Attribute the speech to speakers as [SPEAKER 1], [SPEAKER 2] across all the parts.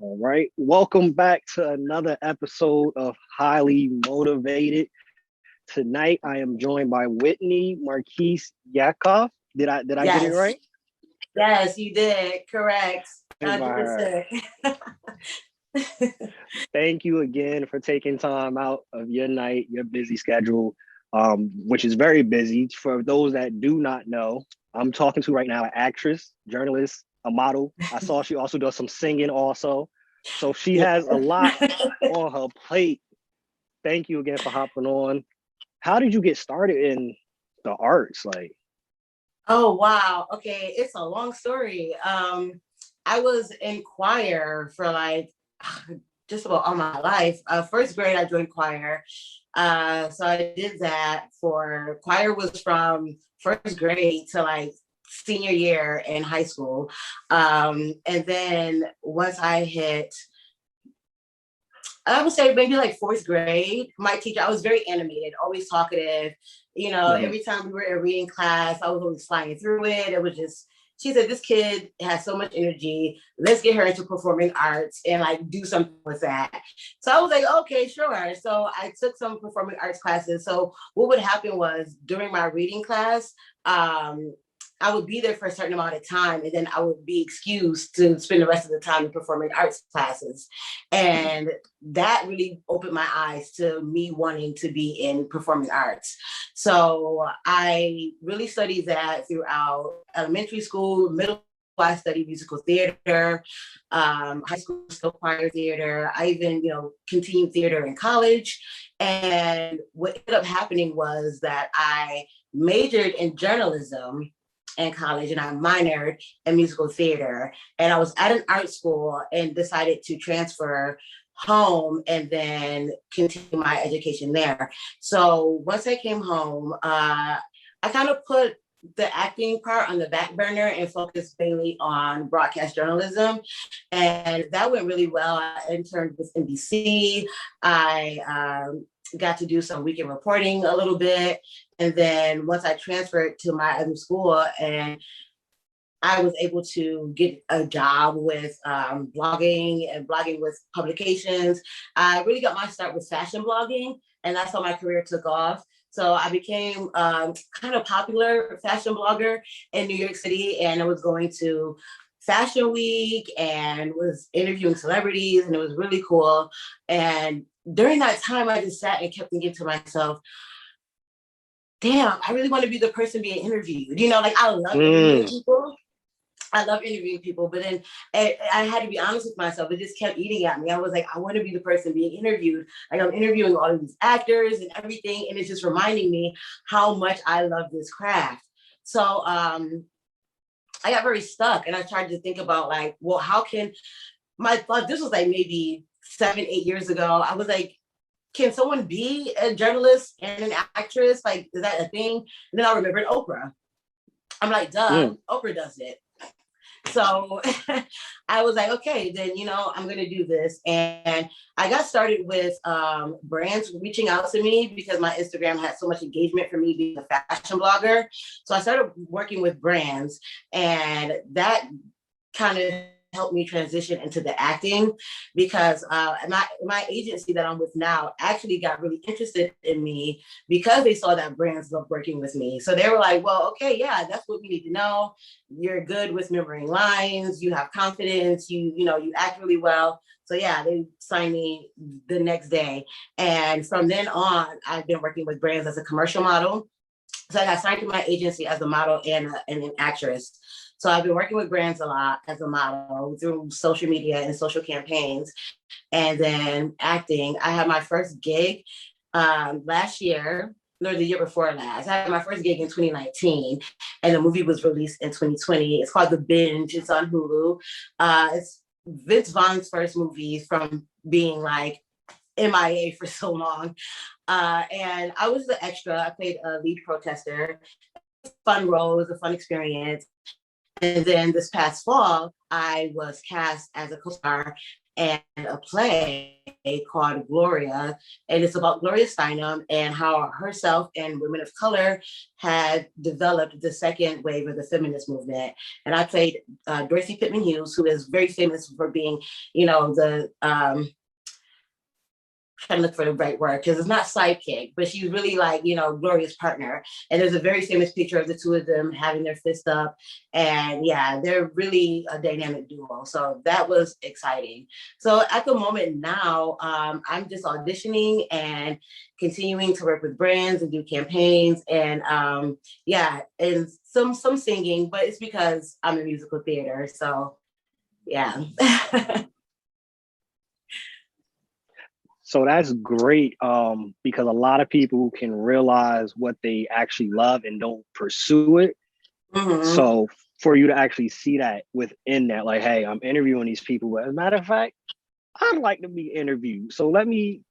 [SPEAKER 1] All right. Welcome back to another episode of Highly Motivated. Tonight I am joined by Whitney Marquise Yakoff. Did I get it
[SPEAKER 2] Yes,
[SPEAKER 1] right?
[SPEAKER 2] yes, you did. Correct.
[SPEAKER 1] By her.
[SPEAKER 2] 100%.
[SPEAKER 1] Thank you again for taking time out of your night, your busy schedule, which is very busy. For those that do not know, I'm talking to right now an actress, journalist, a model. I saw she also does some singing also. So she
[SPEAKER 2] Yeah.
[SPEAKER 1] has a lot on her plate. Thank you again for hopping on. How did you get started in the arts? Like,
[SPEAKER 2] Oh, wow. Okay, it's a long story. I was in choir for like just about all my life. First grade, I joined choir. So I did that for choir was from first grade to like senior year in high school. And then once I hit I would say maybe like fourth grade. My teacher, I was very animated, always talkative.
[SPEAKER 1] mhm.
[SPEAKER 2] Every time we were in reading class, I was always flying through it. It was just, she said, this kid has so much energy. Let's get her into performing arts and like do something with that. So I was like, okay, sure. So I took some performing arts classes. So what would happen was during my reading class, I would be there for a certain amount of time and then I would be excused to spend the rest of the time in performing arts classes. And that really opened my eyes to me wanting to be in performing arts. So I really studied that throughout elementary school, middle school. I studied musical theater, high school still choir theater. I even, continued theater in college. And what ended up happening was that I majored in journalism in college and I minored in musical theater. And I was at an art school and decided to transfer home and then continue my education there. So once I came home, I kind of put the acting part on the back burner and focused mainly on broadcast journalism. And that went really well. I interned with NBC. I got to do some weekend reporting a little bit. And then once I transferred to my other school and I was able to get a job with blogging and blogging with publications. I really got my start with fashion blogging, and that's how my career took off. So I became kind of popular fashion blogger in New York City, and I was going to Fashion Week and was interviewing celebrities, and it was really cool. And during that time, I just sat and kept thinking to myself, damn, I really want to be the person being interviewed. Like I love interviewing
[SPEAKER 1] Mm.
[SPEAKER 2] people. I love interviewing people, but then I had to be honest with myself. It just kept eating at me. I was like, I want to be the person being interviewed. Like I'm interviewing all of these actors and everything, and it's just reminding me how much I love this craft. So I got very stuck, and I tried to think about like, well, how can my thought? This was like maybe 7, 8 years ago. I was like, can someone be a journalist and an actress? Like, is that a thing? And then I remembered Oprah. I'm like, duh,
[SPEAKER 1] Mm.
[SPEAKER 2] Oprah does it. So I was like, okay, then, I'm going to do this. And I got started with brands reaching out to me because my Instagram had so much engagement for me being a fashion blogger. So I started working with brands, and that kind of helped me transition into the acting because my agency that I'm with now actually got really interested in me because they saw that brands love working with me. So they were like, well, okay, yeah, that's what we need to know. You're good with remembering lines, you have confidence, you act really well. So yeah, they signed me the next day. And from then on, I've been working with brands as a commercial model. So I got signed to my agency as a model and an actress. So I've been working with brands a lot as a model through social media and social campaigns. And then acting. I had my first gig last year, or the year before last. I had my first gig in 2019, and the movie was released in 2020. It's called The Binge. It's on Hulu. It's Vince Vaughn's first movie from being like MIA for so long. And I was the extra. I played a lead protester. Fun role, it was a fun experience. And then this past fall, I was cast as a co-star and a play called Gloria. And it's about Gloria Steinem and how herself and women of color had developed the second wave of the feminist movement. And I played Dorothy Pittman Hughes, who is very famous for being, the trying to look for the right word because it's not sidekick, but she's really like, Gloria's partner. And there's a very famous picture of the two of them having their fist up. And yeah, they're really a dynamic duo. So that was exciting. So at the moment now, I'm just auditioning and continuing to work with brands and do campaigns and and some singing, but it's because I'm in musical theater. So yeah.
[SPEAKER 1] So that's great because a lot of people can realize what they actually love and don't pursue it. Mm-hmm. So for you to actually see that within that, like, hey, I'm interviewing these people. As a matter of fact, I'd like to be interviewed. So let me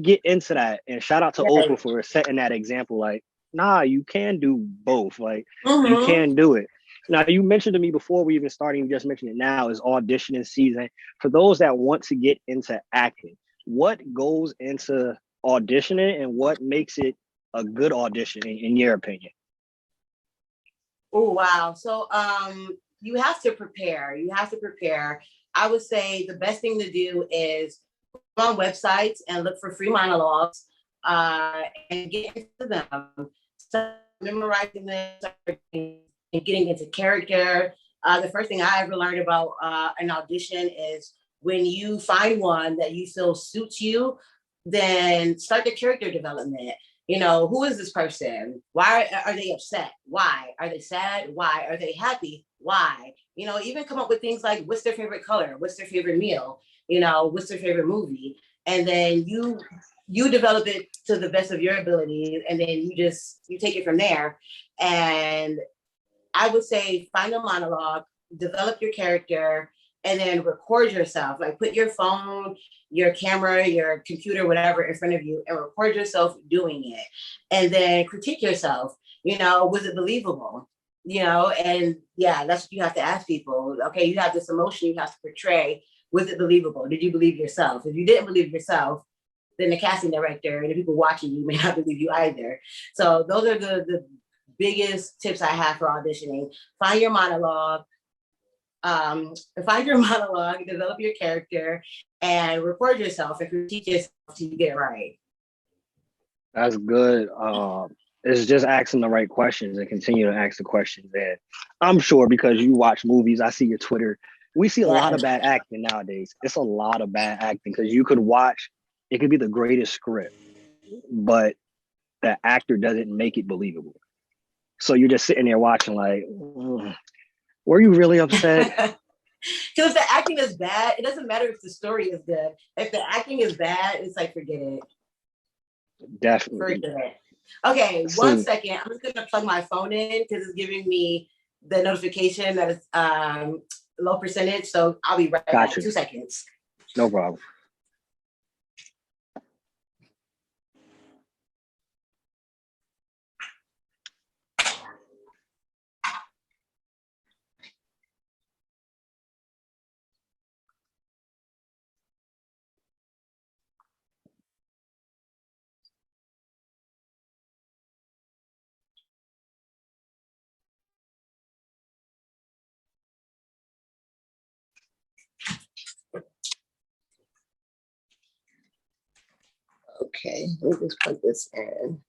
[SPEAKER 1] get into that. And shout out to Oprah for setting that example. Like, nah, you can do both. Like, you can do it. Now, you mentioned to me before we even started, you just mentioned it now, is auditioning season. For those that want to get into acting, what goes into auditioning and what makes it a good audition in your opinion?
[SPEAKER 2] Oh, wow. So you have to prepare. I would say the best thing to do is go on websites and look for free monologues and get into them. Start memorizing them and getting into character. The first thing I ever learned about an audition is when you find one that you feel suits you, then start the character development. Who is this person? Why are they upset? Why are they sad? Why are they happy? Why? Even come up with things like, what's their favorite color? What's their favorite meal? What's their favorite movie? And then you develop it to the best of your ability, and then you take it from there. And I would say find a monologue, develop your character, and then record yourself. Like put your phone, your camera, your computer, whatever in front of you and record yourself doing it. And then critique yourself. Was it believable? And yeah, that's what you have to ask people. Okay, you have this emotion you have to portray. Was it believable? Did you believe yourself? If you didn't believe yourself, then the casting director and the people watching you may not believe you either. So those are the biggest tips I have for auditioning. Find your monologue, develop your character, and record yourself and critique yourself till you get it right.
[SPEAKER 1] That's good. It's just asking the right questions and continue to ask the questions. And I'm sure because you watch movies, I see your Twitter. We see a lot of bad acting nowadays. It's a lot of bad acting because you could watch, it could be the greatest script, but the actor doesn't make it believable. So you're just sitting there watching like, were you really upset?
[SPEAKER 2] Because if the acting is bad, it doesn't matter if the story is good. If the acting is bad, it's like, forget it.
[SPEAKER 1] Definitely.
[SPEAKER 2] Forget it. Okay, 1 second. I'm just going to plug my phone in because it's giving me the notification that it's low percentage. So I'll be right back. 2 seconds.
[SPEAKER 1] No problem.
[SPEAKER 2] Okay, let me just plug this in.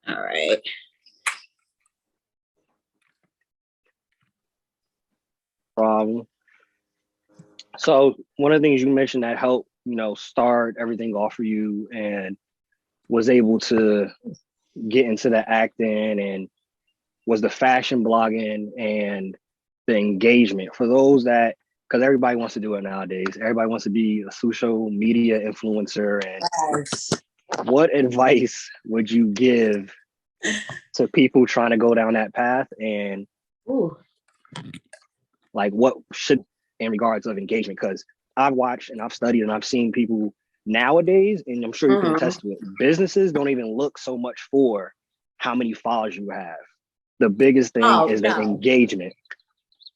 [SPEAKER 2] All right.
[SPEAKER 1] Problem. So one of the things you mentioned that helped, start everything off for you and was able to get into the acting and was the fashion blogging and the engagement for those that, because everybody wants to do it nowadays. Everybody wants to be a social media influencer. And what advice would you give to people trying to go down that path, and
[SPEAKER 2] Ooh.
[SPEAKER 1] like what should in regards of engagement? Because I've watched and I've studied and I've seen people nowadays, and I'm sure you can
[SPEAKER 2] Mm-hmm.
[SPEAKER 1] attest to it, businesses don't even look so much for how many followers you have. The biggest thing
[SPEAKER 2] Oh
[SPEAKER 1] is the
[SPEAKER 2] no.
[SPEAKER 1] engagement.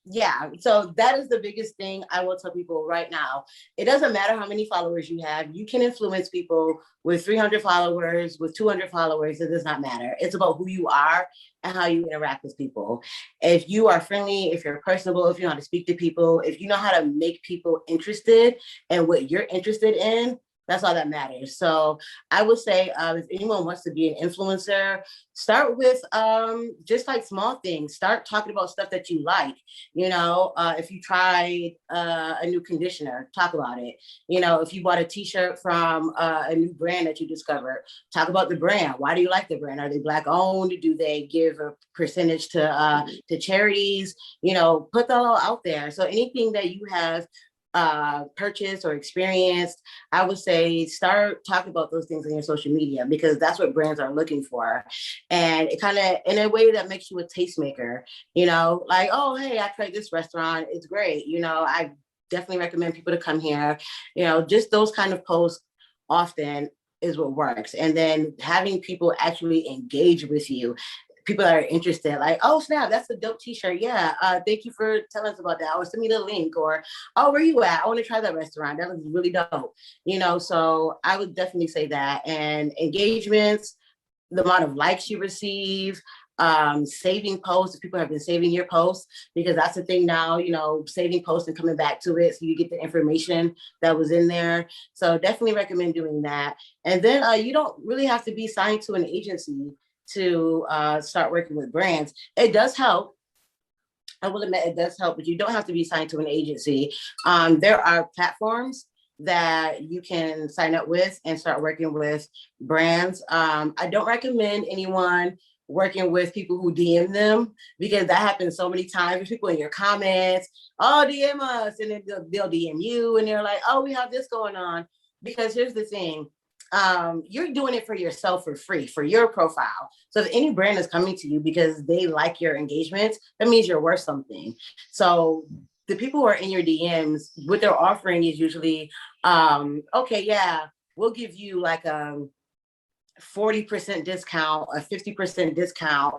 [SPEAKER 2] Yeah, so that is the biggest thing I will tell people right now. It doesn't matter how many followers you have. You can influence people with 300 followers, with 200 followers. It does not matter. It's about who you are and how you interact with people. If you are friendly, if you're personable, if you know how to speak to people, if you know how to make people interested in what you're interested in, that's all that matters. So I would say if anyone wants to be an influencer, start with just like small things. Start talking about stuff that you like. If you tried a new conditioner, talk about it. If you bought a t-shirt from a new brand that you discovered, talk about the brand. Why do you like the brand? Are they Black owned? Do they give a percentage to charities? Put that all out there. So anything that you have purchased or experienced, I would say start talking about those things on your social media, because that's what brands are looking for. And it kind of, in a way that makes you a tastemaker, like, oh, hey, I tried this restaurant. It's great. I definitely recommend people to come here. Just those kind of posts often is what works. And then having people actually engage with you, people that are interested, like, oh snap, that's a dope t-shirt. Yeah, thank you for telling us about that, or send me the link, or oh, where you at, I want to try that restaurant, that looks really dope. So I would definitely say that. And engagements, the amount of likes you receive, saving posts, if people have been saving your posts, because that's the thing now, saving posts and coming back to it so you get the information that was in there. So definitely recommend doing that. And then you don't really have to be signed to an agency to start working with brands. It does help. I will admit it does help, but you don't have to be signed to an agency. There are platforms that you can sign up with and start working with brands. I don't recommend anyone working with people who DM them, because that happens so many times. There's people in your comments, oh, DM us, and then they'll DM you and they're like, oh, we have this going on. Because here's the thing, you're doing it for yourself for free, for your profile. So if any brand is coming to you because they like your engagements, that means you're worth something. So the people who are in your DMs, what they're offering is usually, okay, yeah, we'll give you like a 40% discount, a 50% discount,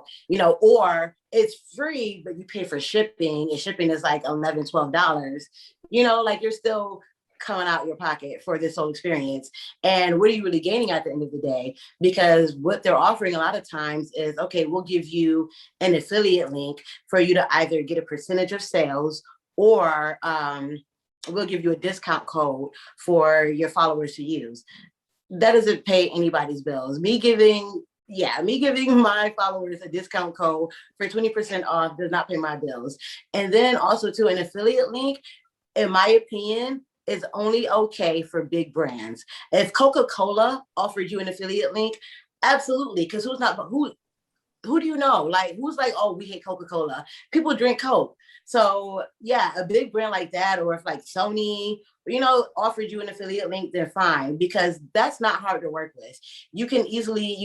[SPEAKER 2] or it's free, but you pay for shipping, and shipping is like $11, $12. Like you're still coming out your pocket for this whole experience. And what are you really gaining at the end of the day? Because what they're offering a lot of times is, okay, we'll give you an affiliate link for you to either get a percentage of sales, or we'll give you a discount code for your followers to use. That doesn't pay anybody's bills. Me giving my followers a discount code for 20% off does not pay my bills. And then also to an affiliate link, in my opinion, is only okay for big brands. If Coca-Cola offered you an affiliate link, absolutely, because who do you know? Like, who's like, oh, we hate Coca-Cola. People drink Coke. So yeah, a big brand like that, or if like Sony, offered you an affiliate link, then fine, because that's not hard to work with. You can easily,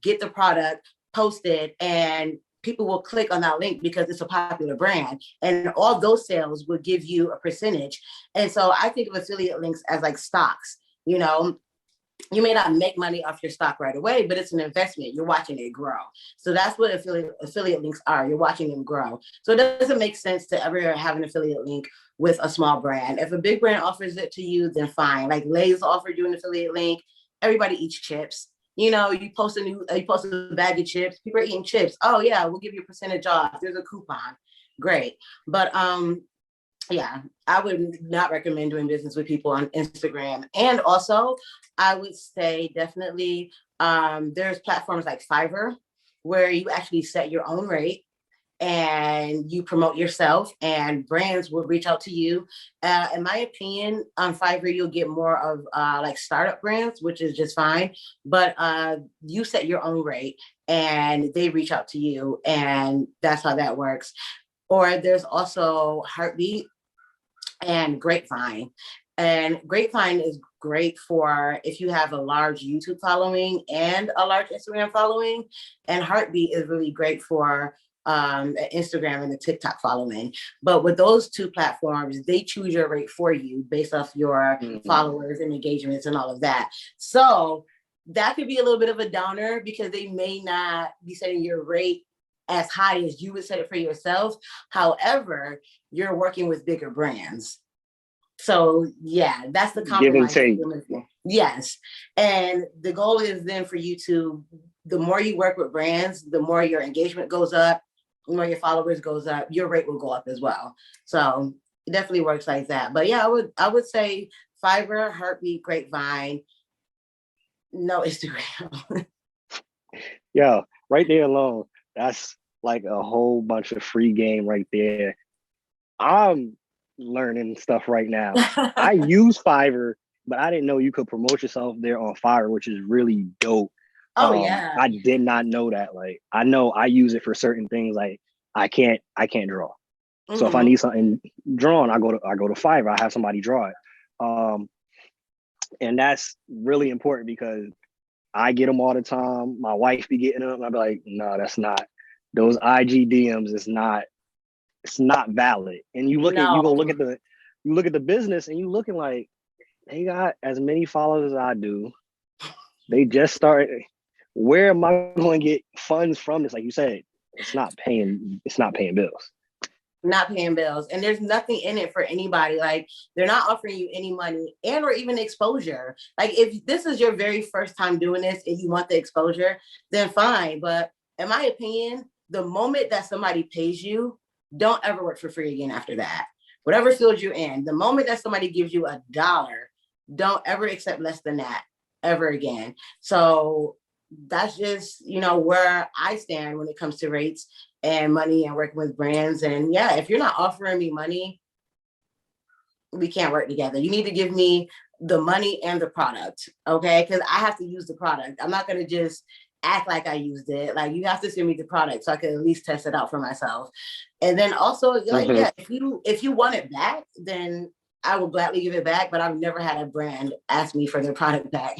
[SPEAKER 2] get the product posted, and people will click on that link because it's a popular brand, and all those sales will give you a percentage. And so I think of affiliate links as like stocks. You may not make money off your stock right away, but it's an investment. You're watching it grow. So that's what affiliate links are. You're watching them grow. So it doesn't make sense to ever have an affiliate link with a small brand. If a big brand offers it to you, then fine. Like Lay's offered you an affiliate link. Everybody eats chips. You post a bag of chips. People are eating chips. Oh yeah, we'll give you a percentage off. There's a coupon. Great. But yeah, I would not recommend doing business with people on Instagram. And also, I would say definitely there's platforms like Fiverr where you actually set your own rate and you promote yourself, and brands will reach out to you. In my opinion, on Fiverr, you'll get more of like startup brands, which is just fine. But you set your own rate and they reach out to you, and that's how that works. Or there's also Heartbeat and Grapevine. And Grapevine is great for if you have a large YouTube following and a large Instagram following. And Heartbeat is really great for Instagram and the TikTok following. But with those two platforms, they choose your rate for you based off your followers and engagements and all of that. So that could be a little bit of a downer because they may not be setting your rate as high as you would set it for yourself. However, you're working with bigger brands. So yeah, that's the
[SPEAKER 1] Give and
[SPEAKER 2] compromise.
[SPEAKER 1] take.
[SPEAKER 2] Yes. And the goal is then for you to, the more you work with brands, the more your engagement goes up, the more your followers goes up, your rate will go up as well. So it definitely works like that. But yeah, I would say Fiverr, Heartbeat, Grapevine, no Instagram.
[SPEAKER 1] Yeah, right there alone, that's like a whole bunch of free game right there. I'm learning stuff right now. I use Fiverr, but I didn't know you could promote yourself there on Fiverr, which is really dope.
[SPEAKER 2] Oh yeah.
[SPEAKER 1] I did not know that. Like, I know I use it for certain things. Like, I can't draw. So if I need something drawn, I go to Fiverr. I have somebody draw it. And that's really important because I get them all the time. My wife be getting them. I'd be like, no, that's not. Those IG DMs is not. It's not valid. And you look at the business and you looking like they got as many followers as I do. They just started. Where am I going to get funds from this? Like you said, it's not paying bills.
[SPEAKER 2] Not paying bills. And there's nothing in it for anybody. Like, they're not offering you any money and or even exposure. Like, if this is your very first time doing this and you want the exposure, then fine. But in my opinion, the moment that somebody pays you, don't ever work for free again after that. Whatever field you're in, the moment that somebody gives you $1, don't ever accept less than that ever again. So that's just, where I stand when it comes to rates and money and working with brands. And yeah, if you're not offering me money, we can't work together. You need to give me the money and the product, okay? Because I have to use the product. I'm not going to just act like I used it. Like, you have to send me the product so I can at least test it out for myself. And then also, like, yeah, if you want it back, then I will gladly give it back. But I've never had a brand ask me for their product back.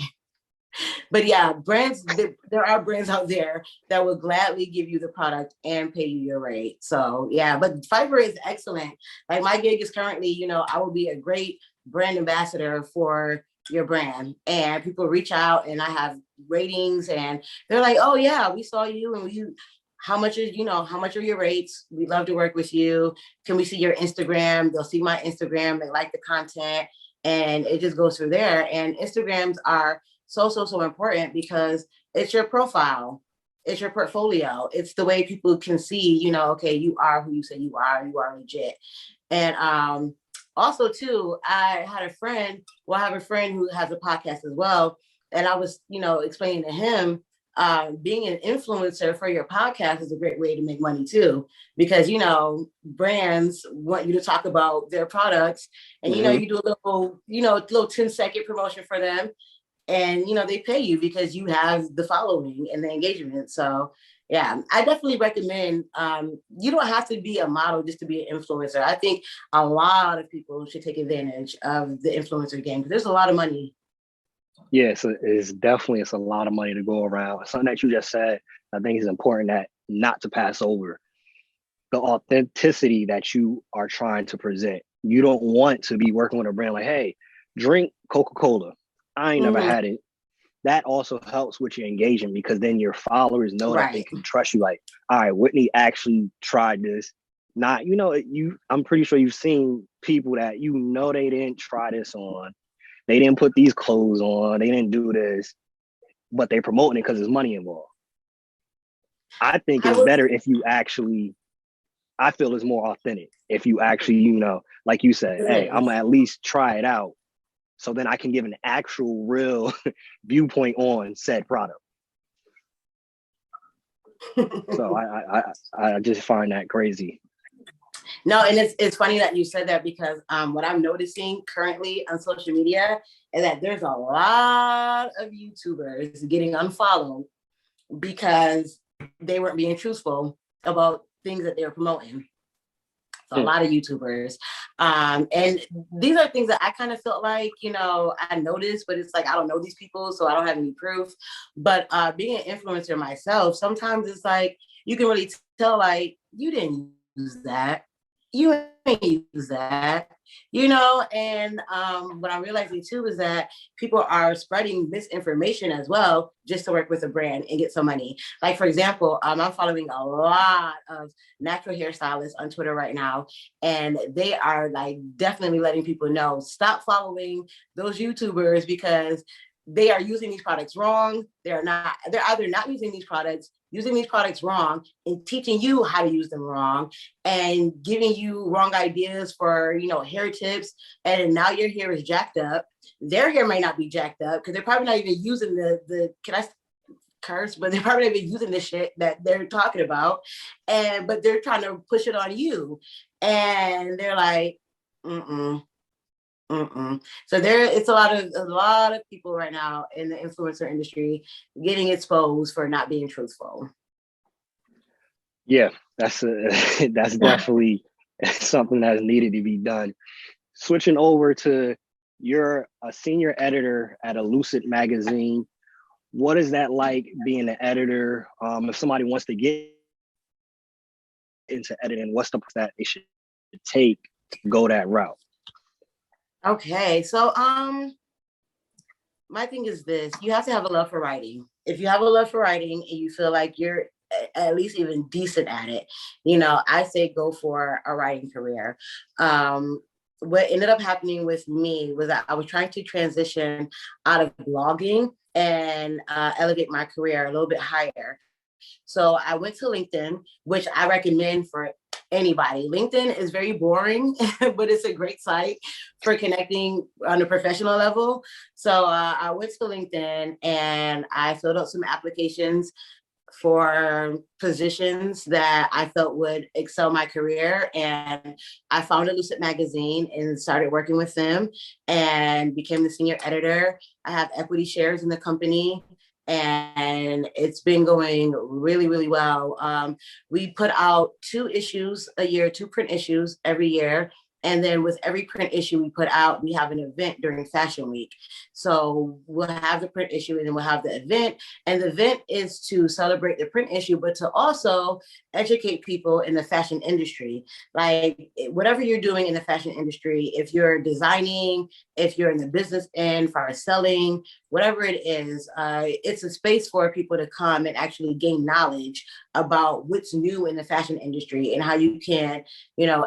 [SPEAKER 2] But yeah, brands, there are brands out there that will gladly give you the product and pay you your rate. So yeah, but Fiverr is excellent. Like, my gig is currently, I will be a great brand ambassador for your brand, and people reach out and I have ratings and they're like, oh yeah, we saw you and how much are your rates? We'd love to work with you. Can we see your Instagram? They'll see my Instagram. They like the content, and it just goes through there. And Instagrams are so important because it's your profile, it's your portfolio, it's the way people can see, okay, you are who you say you are legit. And also too, I have a friend who has a podcast as well, and I was explaining to him, being an influencer for your podcast is a great way to make money too, because brands want you to talk about their products, and you do a little 10-second promotion for them, and they pay you because you have the following and the engagement. So yeah, I definitely recommend, you don't have to be a model just to be an influencer. I think a lot of people should take advantage of the influencer game because there's a lot of money.
[SPEAKER 1] Yeah, so it's a lot of money to go around. Something that you just said, I think is important that not to pass over. The authenticity that you are trying to present. You don't want to be working with a brand like, hey, drink Coca-Cola. I ain't never had it. That also helps with your engagement because then your followers know that they can trust you. Like, all right, Whitney actually tried this. Not, I'm pretty sure you've seen people that they didn't try this on. They didn't put these clothes on. They didn't do this, but they're promoting it because there's money involved. I think it's better if you actually, I feel it's more authentic if you actually, like you said, hey, I'm gonna at least try it out. So then I can give an actual real viewpoint on said product. So I just find that crazy.
[SPEAKER 2] No, and it's funny that you said that because what I'm noticing currently on social media is that there's a lot of YouTubers getting unfollowed because they weren't being truthful about things that they were promoting. a lot of YouTubers. And these are things that I kind of felt like, I noticed, but it's like, I don't know these people, so I don't have any proof. But being an influencer myself, sometimes it's like, you can really tell, like, you didn't use that. You ain't use that, and what I'm realizing too is that people are spreading misinformation as well just to work with a brand and get some money. Like, for example, I'm following a lot of natural hairstylists on Twitter right now, and they are like definitely letting people know, stop following those YouTubers because they are using these products wrong. They're either not using these products wrong and teaching you how to use them wrong and giving you wrong ideas for, hair tips. And now your hair is jacked up. Their hair may not be jacked up because they're probably not even using can I curse, but they're probably not even using the shit that they're talking about. But they're trying to push it on you. And they're like, mm-mm. So it's a lot of people right now in the influencer industry getting exposed for not being truthful.
[SPEAKER 1] Yeah, that's definitely something that's needed to be done. Switching over to, you're a senior editor at a Lucid magazine. What is that like being an editor? If somebody wants to get into editing, what's the process that they should take to go that route?
[SPEAKER 2] Okay, so my thing is this: you have to have a love for writing. If you have a love for writing and you feel like you're at least even decent at it, I say go for a writing career. What ended up happening with me was that I was trying to transition out of blogging and elevate my career a little bit higher. So I went to LinkedIn, which I recommend for anybody. LinkedIn is very boring, but it's a great site for connecting on a professional level. So I went to LinkedIn and I filled out some applications for positions that I felt would excel my career. And I found a Lucid magazine and started working with them and became the senior editor. I have equity shares in the company and it's been going really, really well. We put out 2 issues a year, 2 print issues every year. And then with every print issue we put out, we have an event during Fashion Week. So we'll have the print issue and then we'll have the event. And the event is to celebrate the print issue, but to also educate people in the fashion industry. Like whatever you're doing in the fashion industry, if you're designing, if you're in the business end, for selling, whatever it is, it's a space for people to come and actually gain knowledge about what's new in the fashion industry and how you can,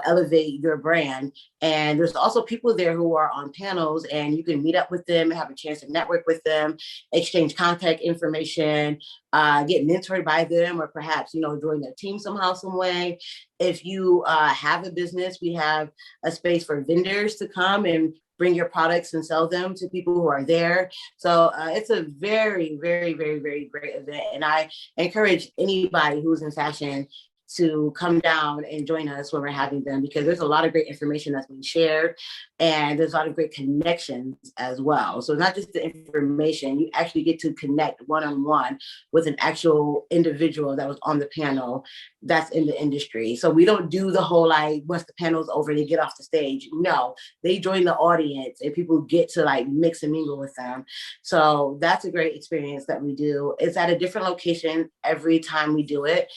[SPEAKER 2] elevate your brand. And there's also people there who are on panels and you can meet up with them and have a chance to network with them, exchange contact information, get mentored by them, or perhaps, join their team somehow, some way. If you have a business, we have a space for vendors to come and bring your products and sell them to people who are there. So it's a very, very, very, very great event. And I encourage anybody who's in fashion to come down and join us when we're having them, because there's a lot of great information that's being shared and there's a lot of great connections as well. So not just the information, you actually get to connect one-on-one with an actual individual that was on the panel that's in the industry. So we don't do the whole, like, once the panel's over, they get off the stage. No, they join the audience and people get to like mix and mingle with them. So that's a great experience that we do. It's at a different location every time we do it.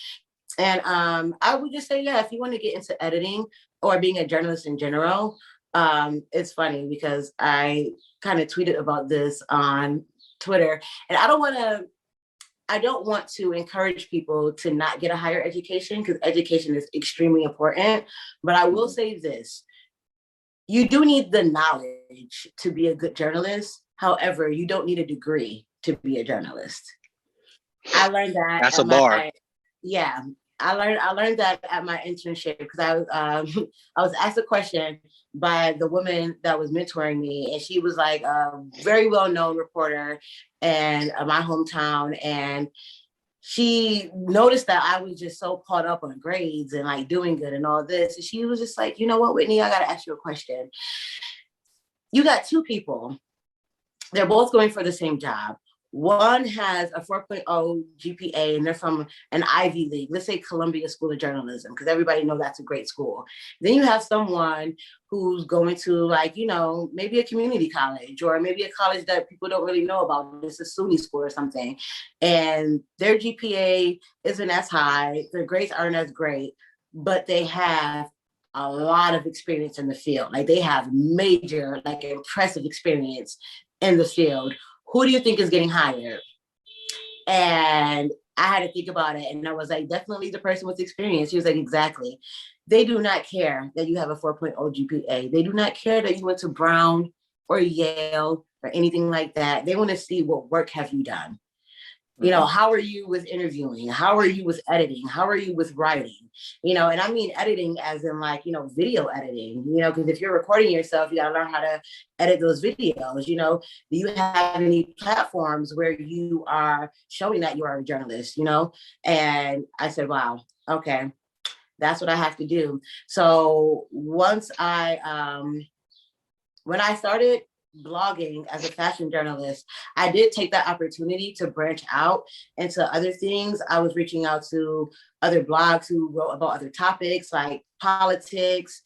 [SPEAKER 2] And I would just say, yeah, if you want to get into editing or being a journalist in general, it's funny because I kind of tweeted about this on Twitter, and I don't want to encourage people to not get a higher education, because education is extremely important. But I will say this: you do need the knowledge to be a good journalist. However, you don't need a degree to be a journalist. I learned that.
[SPEAKER 1] That's a bar.
[SPEAKER 2] Yeah. I learned that at my internship, because I was asked a question by the woman that was mentoring me, and she was like a very well-known reporter in my hometown, and she noticed that I was just so caught up on grades and like doing good and all this, and she was just like, you know what, Whitney, I gotta ask you a question. You got 2 people, they're both going for the same job. One has a 4.0 GPA and they're from an Ivy League, let's say Columbia School of Journalism, because everybody knows that's a great school. Then you have someone who's going to, like, you know, maybe a community college or maybe a college that people don't really know about. It's a SUNY school or something. And their GPA isn't as high, their grades aren't as great, but they have a lot of experience in the field. Like they have major, like impressive experience in the field. Who do you think is getting hired? And I had to think about it. And I was like, definitely the person with experience. She was like, exactly. They do not care that you have a 4.0 GPA. They do not care that you went to Brown or Yale or anything like that. They want to see what work have you done. You know, how are you with interviewing? How are you with editing? How are you with writing? You know, and I mean editing as in like, you know, video editing, you know, because if you're recording yourself, you got to learn how to edit those videos. You know, do you have any platforms where you are showing that you are a journalist, you know? And I said, wow, okay, that's what I have to do. So once when I started blogging as a fashion journalist, I did take that opportunity to branch out into other things. I was reaching out to other blogs who wrote about other topics like politics,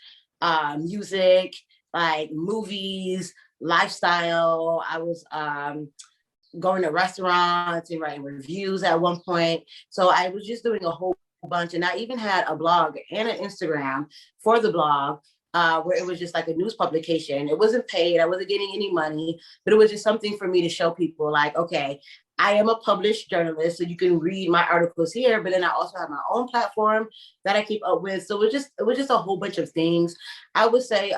[SPEAKER 2] music, like movies, lifestyle. I was going to restaurants and writing reviews at one point. So I was just doing a whole bunch. And I even had a blog and an Instagram for the blog where it was just like a news publication. It wasn't paid. I wasn't getting any money, but it was just something for me to show people like, okay, I am a published journalist, so you can read my articles here, but then I also have my own platform that I keep up with. So it was just a whole bunch of things. I would say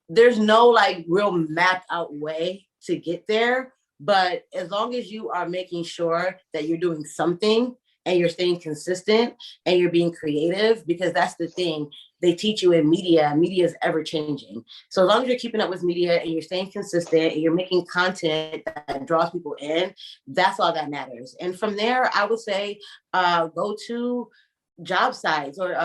[SPEAKER 2] there's no like real mapped out way to get there, but as long as you are making sure that you're doing something and you're staying consistent and you're being creative, because that's the thing they teach you in media. Media is ever changing. So as long as you're keeping up with media and you're staying consistent and you're making content that draws people in, that's all that matters. And from there, I would say go to job sites or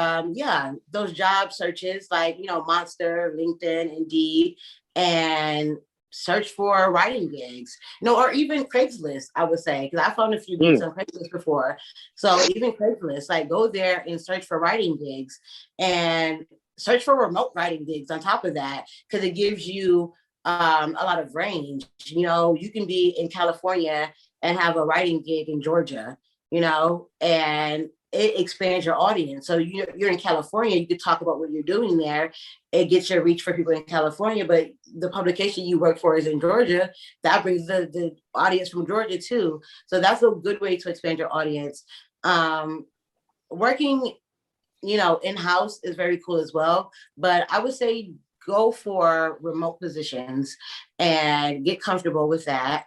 [SPEAKER 2] those job searches like, you know, Monster, LinkedIn, Indeed, and search for writing gigs, you know, or even Craigslist, I would say, because I found a few gigs on Craigslist before. So even Craigslist, like go there and search for writing gigs and search for remote writing gigs on top of that, because it gives you a lot of range. You know, you can be in California and have a writing gig in Georgia, you know, and it expands your audience. So you're in California, you could talk about what you're doing there. It gets your reach for people in California, but the publication you work for is in Georgia. That brings the audience from Georgia too. So that's a good way to expand your audience. Working, you know, in-house is very cool as well. But I would say go for remote positions and get comfortable with that.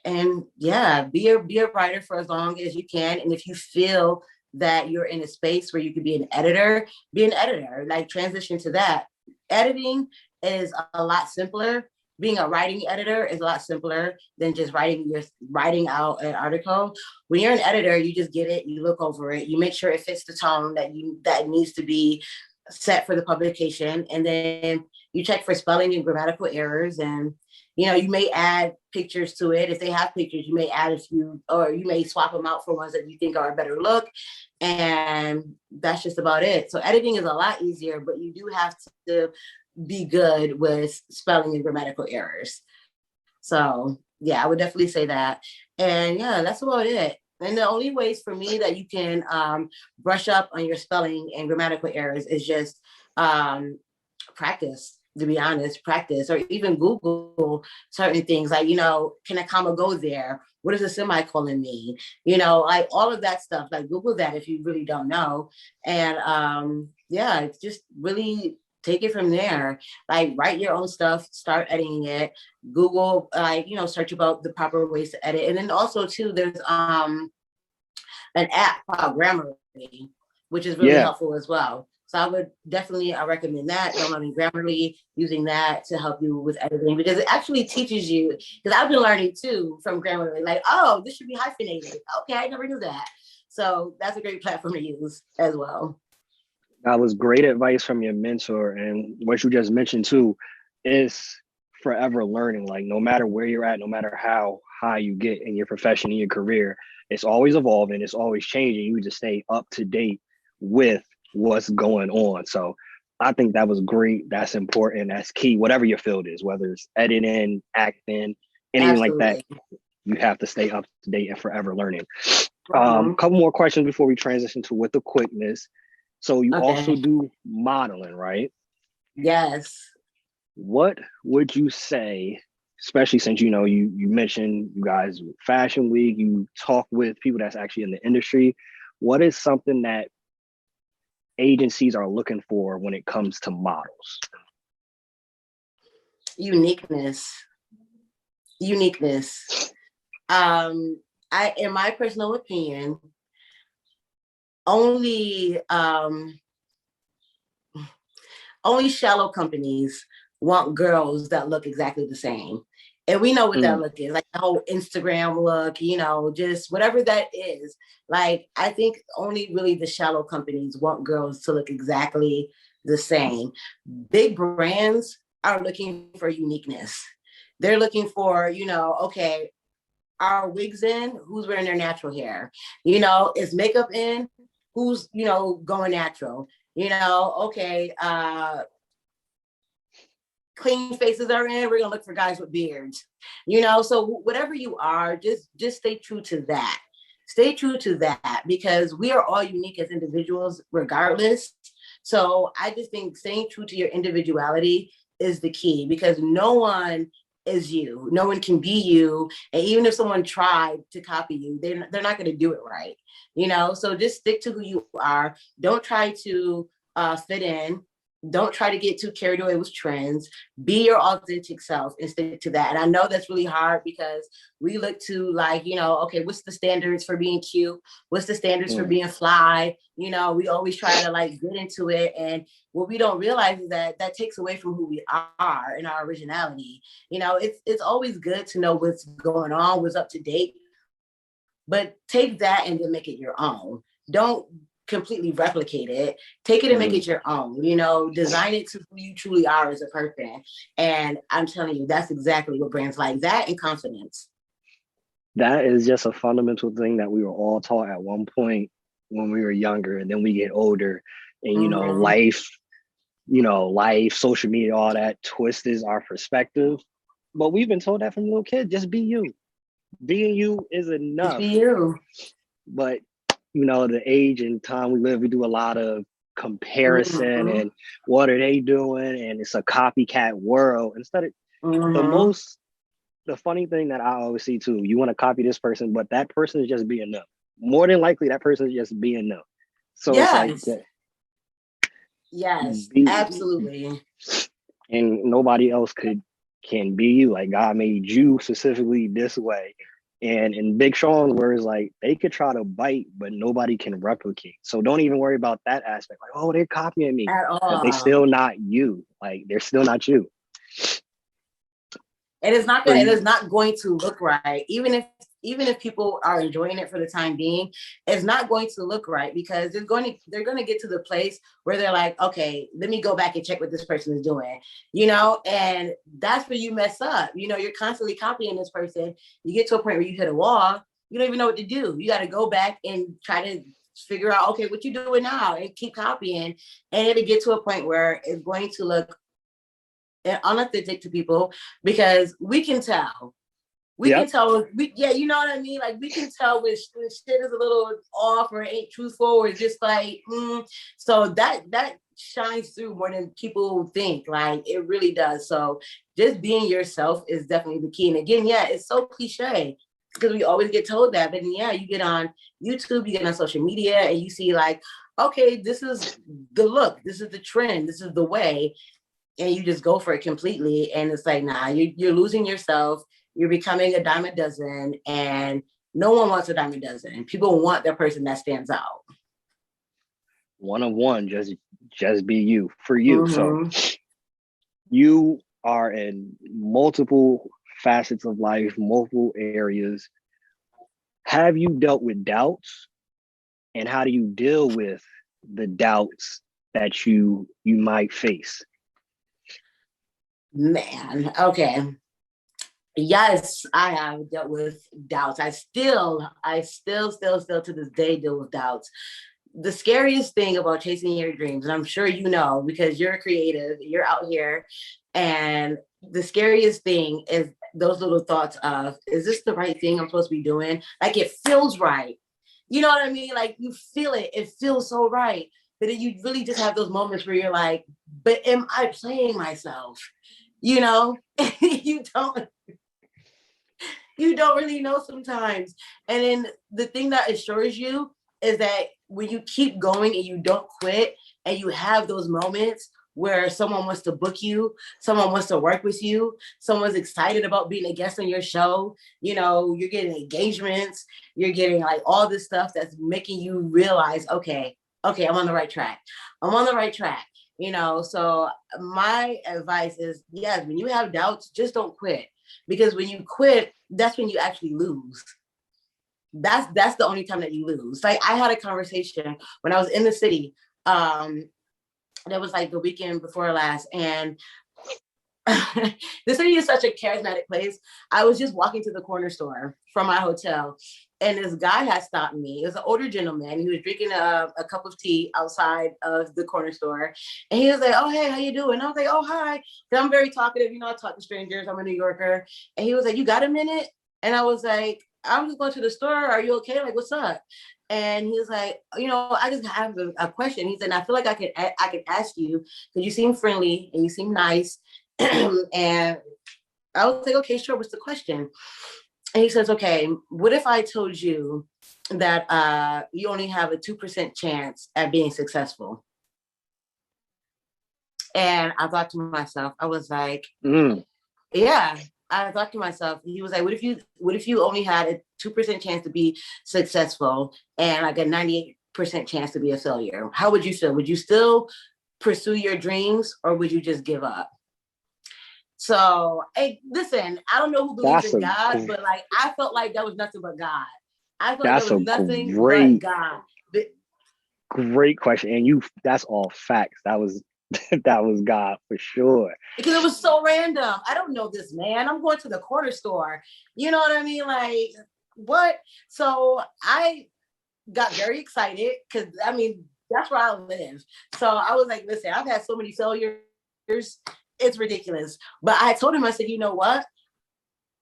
[SPEAKER 2] And yeah, be a writer for as long as you can. And if you feel that you're in a space where you could be an editor, be an editor, like transition to that. Editing is a lot simpler. Being a writing editor is a lot simpler than just writing out an article. When you're an editor, you just get it, you look over it, you make sure it fits the tone that needs to be set for the publication, and then you check for spelling and grammatical errors, and you know, you may add pictures to it. If they have pictures, you may add a few, or you may swap them out for ones that you think are a better look. And that's just about it. So editing is a lot easier, but you do have to be good with spelling and grammatical errors. So yeah, I would definitely say that. And yeah, that's about it. And the only ways for me that you can brush up on your spelling and grammatical errors is just practice, to be honest, practice, or even Google certain things like, you know, can a comma go there? What does a semicolon mean? You know, like all of that stuff, like Google that if you really don't know. And yeah, it's just really take it from there. Like write your own stuff, start editing it, Google, like, you know, search about the proper ways to edit. And then also too, there's an app called Grammarly, which is really helpful as well. So I would definitely recommend that, downloading Grammarly, using that to help you with editing, because it actually teaches you, because I've been learning too from Grammarly, like, oh, this should be hyphenated. Okay, I never knew that. So that's a great platform to use as well.
[SPEAKER 1] That was great advice from your mentor. And what you just mentioned too is forever learning. Like no matter where you're at, no matter how high you get in your profession, in your career, it's always evolving, it's always changing. You just stay up to date with what's going on. So I think that was great. That's important. That's key. Whatever your field is, whether it's editing, acting, anything like that,
[SPEAKER 2] Absolutely.
[SPEAKER 1] you have to stay up to date and forever learning.
[SPEAKER 2] Mhm.
[SPEAKER 1] Couple more questions before we transition to with the quickness. So you also
[SPEAKER 2] Okay.
[SPEAKER 1] do modeling, right?
[SPEAKER 2] Yes.
[SPEAKER 1] What would you say, especially since you mentioned you guys Fashion Week, you talk with people that's actually in the industry. What is something that agencies are looking for when it comes to models?
[SPEAKER 2] Uniqueness. Uniqueness. In my personal opinion, only only shallow companies want girls that look exactly the same. And we know what that
[SPEAKER 1] Mm,
[SPEAKER 2] look is, like the whole Instagram look, just whatever that is. Like, I think only really the shallow companies want girls to look exactly the same. Big brands are looking for uniqueness. They're looking for, okay, are wigs in? Who's wearing their natural hair? Is makeup in? Who's, going natural? Okay, clean faces are in, we're gonna look for guys with beards. So whatever you are, just stay true to that. Stay true to that because we are all unique as individuals, regardless. So I just think staying true to your individuality is the key because no one is you. No one can be you. And even if someone tried to copy you, they're not going to do it right. So just stick to who you are. Don't try to fit in. Don't try to get too carried away with trends. Be your authentic self and stick to that. And I know that's really hard because we look to okay, what's the standards for being cute? What's the standards for
[SPEAKER 1] mm.
[SPEAKER 2] being fly? We always try to get into it. And what we don't realize is that takes away from who we are and our originality. It's always good to know what's going on, what's up to date, but take that and then make it your own. Don't completely replicate it. Take it and make
[SPEAKER 1] Mm.
[SPEAKER 2] it your own. Design it to who you truly are as a person. And I'm telling you, that's exactly what brands like that and confidence.
[SPEAKER 1] That is just a fundamental thing that we were all taught at one point when we were younger, and then we get older, and
[SPEAKER 2] Mm-hmm.
[SPEAKER 1] life, social media, all that twists our perspective. But we've been told that from little kids, just be you. Being you is
[SPEAKER 2] Just be
[SPEAKER 1] enough.
[SPEAKER 2] you.
[SPEAKER 1] But the age and time we live, we do a lot of comparison
[SPEAKER 2] Mm-hmm.
[SPEAKER 1] and what are they doing, and it's a copycat world. Instead of the
[SPEAKER 2] Mm-hmm.
[SPEAKER 1] most the funny thing that I always see too, you want to copy this person, but that person is just being them. More than likely, that person is just being them. So it's like
[SPEAKER 2] Yes.
[SPEAKER 1] that.
[SPEAKER 2] Yes.
[SPEAKER 1] Be,
[SPEAKER 2] Absolutely.
[SPEAKER 1] and nobody else can be you. Like God made you specifically this way. And in Big Sean's words, like they could try to bite, but nobody can replicate. So don't even worry about that aspect. Like, oh, they're copying me,
[SPEAKER 2] At
[SPEAKER 1] but they
[SPEAKER 2] all.
[SPEAKER 1] still not you. Like they're still not you. For
[SPEAKER 2] It
[SPEAKER 1] you,
[SPEAKER 2] is not going to look right. Even if people are enjoying it for the time being, it's not going to look right because they're going to get to the place where they're like, okay, let me go back and check what this person is doing, and that's where you mess up. You're constantly copying this person. You get to a point where you hit a wall, you don't even know what to do. You got to go back and try to figure out, okay, what you doing now, and keep copying, and it'll get to a point where it's going to look unauthentic to people because we can tell. We can
[SPEAKER 1] yep,
[SPEAKER 2] tell. Yeah, you know what I mean. Like we can tell when shit is a little off or ain't truthful or just So that shines through more than people think. Like it really does. So just being yourself is definitely the key. And again, yeah, it's so cliche because we always get told that. But then, yeah, you get on YouTube, you get on social media, and you see okay, this is the look, this is the trend, this is the way, and you just go for it completely. And it's like, nah, you're losing yourself. You're becoming a dime a dozen, and no one wants a dime a dozen. People want their person that stands out.
[SPEAKER 1] one of one, just be you for you. So
[SPEAKER 2] Mm-hmm.
[SPEAKER 1] you are in multiple facets of life, multiple areas. Have you dealt with doubts, and how do you deal with the doubts that you might face?
[SPEAKER 2] Man, okay. Yes, I have dealt with doubts. I still to this day deal with doubts. The scariest thing about chasing your dreams, and I'm sure you know because you're a creative, you're out here, and the scariest thing is those little thoughts of, is this the right thing I'm supposed to be doing? Like it feels right. You know what I mean? Like you feel it. It feels so right. But then you really just have those moments where you're like, but am I playing myself? You know, you don't really know sometimes. And then the thing that assures you is that when you keep going and you don't quit and you have those moments where someone wants to book you, someone wants to work with you, someone's excited about being a guest on your show, you know, you're getting engagements, you're getting like all this stuff that's making you realize, okay, I'm on the right track. I'm on the right track. You know, so my advice is, yes, when you have doubts, just don't quit, because when you quit, that's when you actually lose. That's the only time that you lose. Like I had a conversation when I was in the city. That was like the weekend before last, and the city is such a charismatic place. I was just walking to the corner store from my hotel, and this guy had stopped me. It was an older gentleman. He was drinking a cup of tea outside of the corner store, and he was like, "Oh, hey, how you doing?" And I was like, "Oh, hi." Because I'm very talkative. You know, I talk to strangers. I'm a New Yorker. And he was like, "You got a minute?" And I was like, "I'm just going to the store. Are you okay? Like, what's up?" And he was like, "You know, I just have a question." He said, "I feel like I could ask you because you seem friendly and you seem nice." And I was like, "Okay, sure. What's the question?" And he says, "Okay, what if I told you that you only have a 2% chance at being successful?" And I thought to myself, I was like, yeah. I thought to myself, he was like, what if you only had a 2% chance to be successful and like a 98% chance to be a failure? How would you feel? Would you still pursue your dreams or would you just give up?" So, hey, listen, I don't know who believes
[SPEAKER 1] That's
[SPEAKER 2] in
[SPEAKER 1] a
[SPEAKER 2] God, but like I felt like that was nothing but God. I felt like that
[SPEAKER 1] that's
[SPEAKER 2] was
[SPEAKER 1] a
[SPEAKER 2] nothing but
[SPEAKER 1] great
[SPEAKER 2] God.
[SPEAKER 1] great question, and that's all facts. That was that was God for sure.
[SPEAKER 2] Because it was so random. I don't know this man. I'm going to the corner store. You know what I mean? Like, what? So I got very excited because I mean, that's where I live. So I was like, listen, I've had so many failures. It's ridiculous. But I told him, I said, you know what?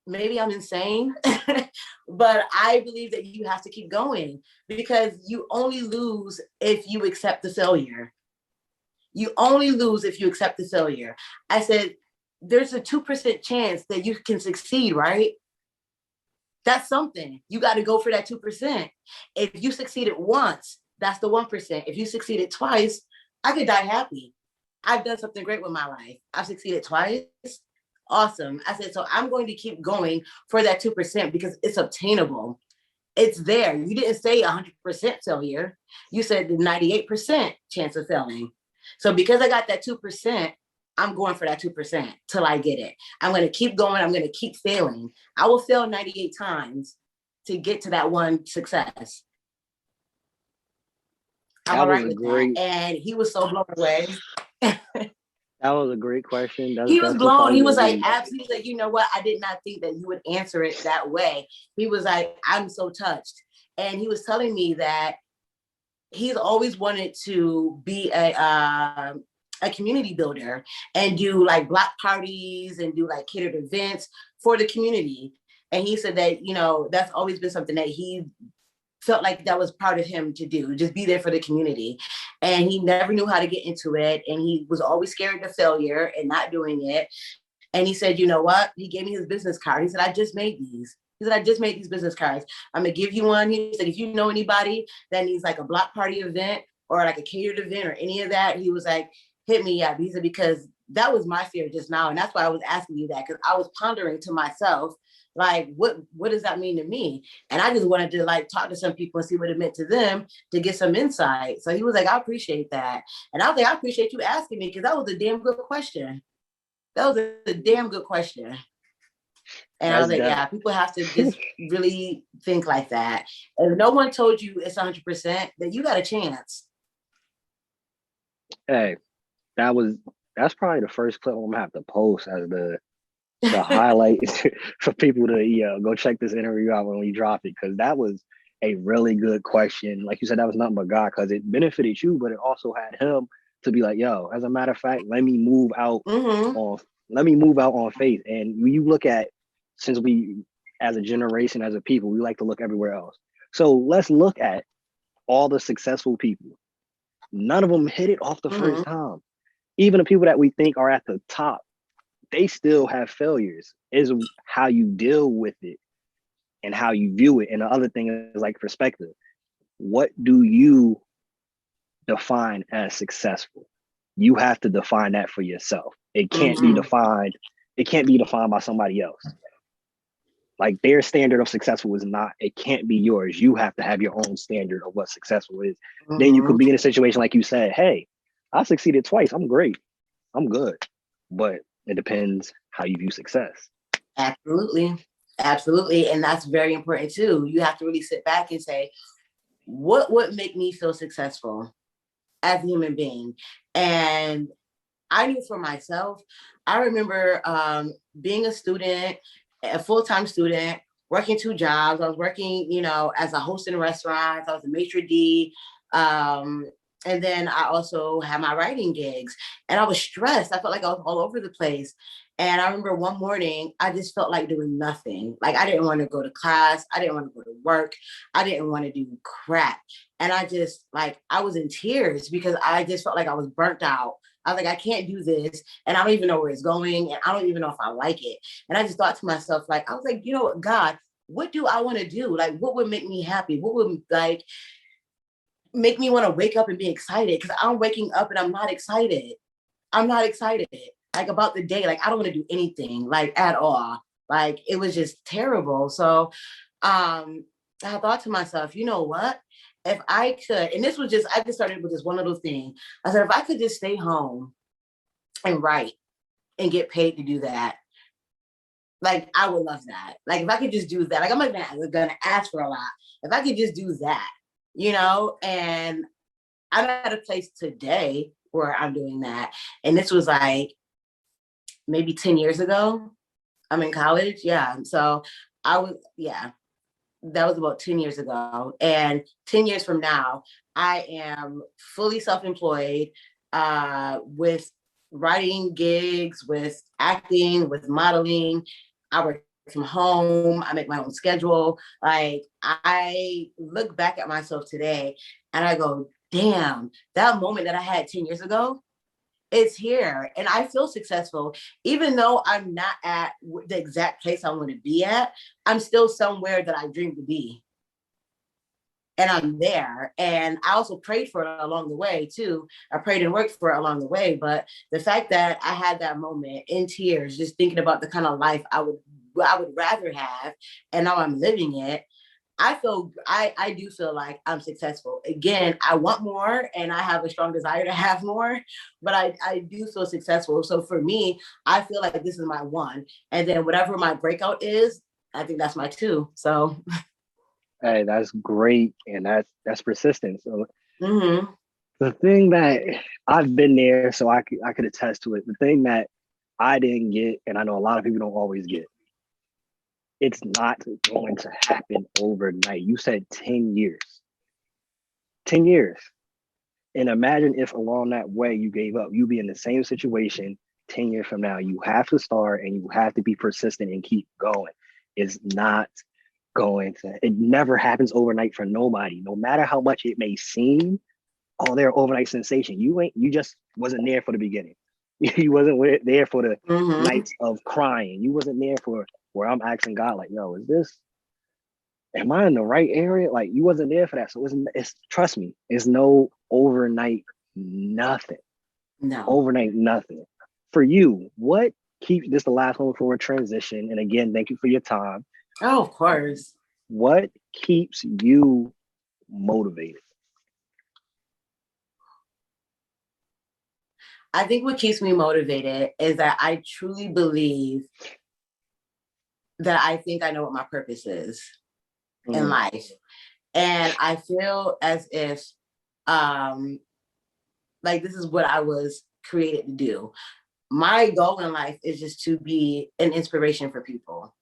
[SPEAKER 2] Maybe I'm insane, but I believe that you have to keep going because you only lose if you accept the failure. You only lose if you accept the failure. I said, there's a 2% chance that you can succeed, right? That's something. You got to go for that 2%. If you succeeded once, that's the 1%. If you succeeded twice, I could die happy. I've done something great with my life. I've succeeded twice. Awesome. I said, so I'm going to keep going for that 2% because it's obtainable. It's there. You didn't say 100% failure. You said the 98% chance of failing. So because I got that 2%, I'm going for that 2% till I get it. I'm going to keep going. I'm going to keep failing. I will fail 98 times to get to that one success. I'm
[SPEAKER 1] That
[SPEAKER 2] all
[SPEAKER 1] was
[SPEAKER 2] right
[SPEAKER 1] a
[SPEAKER 2] with that.
[SPEAKER 1] great
[SPEAKER 2] And he was so blown away.
[SPEAKER 1] that was a great question.
[SPEAKER 2] He was
[SPEAKER 1] That's
[SPEAKER 2] blown.
[SPEAKER 1] probably
[SPEAKER 2] He
[SPEAKER 1] gonna
[SPEAKER 2] was like,
[SPEAKER 1] be
[SPEAKER 2] absolutely, like, you know what? I did not think that you would answer it that way. He was like, I'm so touched. And he was telling me that he's always wanted to be a community builder and do like block parties and do like catered events for the community. And he said that, you know, that's always been something that he felt like that was part of him to do, just be there for the community. And he never knew how to get into it. And he was always scared of failure and not doing it. And he said, you know what? He gave me his business card. He said, I just made these. He said, I just made these business cards. I'm going to give you one. He said, if you know anybody that needs like a block party event or like a catered event or any of that, he was like, hit me up. He said, because that was my fear just now. And that's why I was asking you that, because I was pondering to myself, like, what does that mean to me? And I just wanted to like talk to some people and see what it meant to them to get some insight. So he was like, I appreciate that. And I was like, I appreciate you asking me because that was a damn good question. That was a damn good question. And I
[SPEAKER 1] that's
[SPEAKER 2] was like,
[SPEAKER 1] that.
[SPEAKER 2] yeah, people have to just really think like that. If no one told you it's 100%, then you got a chance.
[SPEAKER 1] Hey, that was That's probably the first clip I'm gonna have to post as the highlight for people to go check this interview out when we drop it, because that was a really good question. Like you said, that was nothing but God, because it benefited you, but it also had him to be like, yo, as a matter of fact,
[SPEAKER 2] Mm-hmm.
[SPEAKER 1] on let me move out on faith. And when you look at, since we as a generation, as a people, we like to look everywhere else. So let's look at all the successful people. None of them hit it off the
[SPEAKER 2] Mm-hmm.
[SPEAKER 1] first time. Even the people that we think are at the top, they still have failures. Is how you deal with it and how you view it. And the other thing is like perspective. What do you define as successful? You have to define that for yourself. It can't be
[SPEAKER 2] Mm-hmm.
[SPEAKER 1] defined. It can't be defined by somebody else. Like their standard of successful is not, it can't be yours. You have to have your own standard of what successful is. Then you
[SPEAKER 2] Mm-hmm.
[SPEAKER 1] could be in a situation like you said, hey, I succeeded twice. I'm great. I'm good. But it depends how you view success.
[SPEAKER 2] Absolutely. Absolutely. And that's very important too. You have to really sit back and say, what would make me feel successful as a human being? And I knew for myself, I remember being a student, a full-time student, working two jobs. I was working, as a host in restaurants. I was a maitre d'. Um, and then I also had my writing gigs. And I was stressed. I felt like I was all over the place. And I remember one morning, I just felt like doing nothing. Like I didn't want to go to class. I didn't want to go to work. I didn't want to do crap. And I just I was in tears because I just felt like I was burnt out. I was like, I can't do this. And I don't even know where it's going. And I don't even know if I like it. And I just thought to myself, I was like, you know what, God, what do I want to do? Like, what would make me happy? What would make me want to wake up and be excited? Because I'm waking up and I'm not excited. I'm not excited about the day. Like, I don't want to do anything at all. Like, it was just terrible. So I thought to myself, you know what? If I could, and I just started with this one little thing. I said, if I could just stay home and write and get paid to do that, I would love that. Like, if I could just do that, I'm not even gonna ask for a lot. If I could just do that, and I'm at a place today where I'm doing that. And this was maybe 10 years ago. I'm in college. Yeah. So yeah, that was about 10 years ago. And 10 years from now, I am fully self-employed with writing gigs, with acting, with modeling. I work from home. I make my own schedule. I look back at myself today and I go, damn, that moment that I had 10 years ago, it's here and I feel successful. Even though I'm not at the exact place I want to be at, I'm still somewhere that I dream to be. And I'm there. And I also prayed for it along the way too. I prayed and worked for it along the way. But the fact that I had that moment in tears, just thinking about the kind of life I would rather have, and now I'm living it, I do feel like I'm successful. Again, I want more and I have a strong desire to have more, but I do feel successful. So for me, I feel like this is my one. And then whatever my breakout is, I think that's my two. So
[SPEAKER 1] Hey, that's great, and that's persistence. So
[SPEAKER 2] mm-hmm.
[SPEAKER 1] the thing that I've been there, so I could attest to it. The thing that I didn't get, and I know a lot of people don't always get, it's not going to happen overnight. You said 10 years. 10 years. And imagine if along that way you gave up, you'd be in the same situation 10 years from now. You have to start and you have to be persistent and keep going. It's not it never happens overnight for nobody. No matter how much it may seem, oh, they're overnight sensation. You just wasn't there for the beginning. You wasn't there for the
[SPEAKER 2] Mm-hmm.
[SPEAKER 1] nights of crying. You wasn't there for where I'm asking God, like, yo, am I in the right area? Like, you wasn't there for that. So it's trust me, it's no overnight nothing.
[SPEAKER 2] No.
[SPEAKER 1] Overnight nothing. For you, what keeps this the last one before a transition? And again, thank you for your time.
[SPEAKER 2] Oh, of course.
[SPEAKER 1] What keeps you motivated?
[SPEAKER 2] I think what keeps me motivated is that I truly believe that I think I know what my purpose is in
[SPEAKER 1] Mm,
[SPEAKER 2] life. And I feel as if this is what I was created to do. My goal in life is just to be an inspiration for people.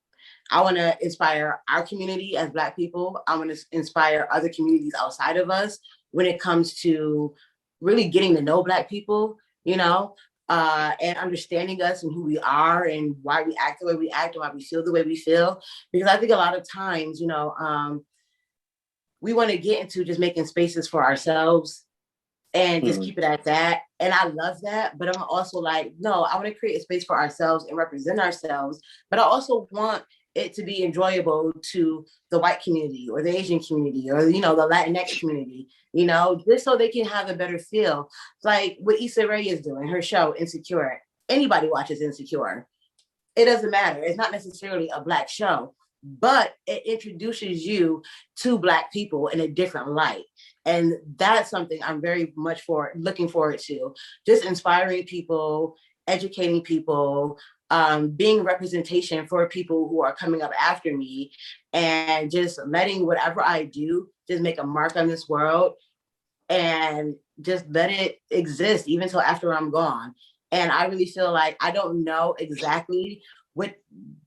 [SPEAKER 2] I want to inspire our community as Black people. I want to inspire other communities outside of us when it comes to really getting to know Black people, you know, and understanding us and who we are and why we act the way we act and why we feel the way we feel. Because I think a lot of times, you know, we want to get into just making spaces for ourselves and just keep it at that. And I love that. But I'm also like, no, I want to create a space for ourselves and represent ourselves. But I also want it to be enjoyable to the white community or the Asian community or, you know, the Latinx community, you know, just so they can have a better feel. Like what Issa Rae is doing, her show, Insecure. Anybody watches Insecure. It doesn't matter. It's not necessarily a Black show, but it introduces you to Black people in a different light. And that's something I'm very much looking forward to. Just inspiring people, educating people, being representation for people who are coming up after me, and just letting whatever I do just make a mark on this world and just let it exist even till after I'm gone. And I really feel like I don't know exactly what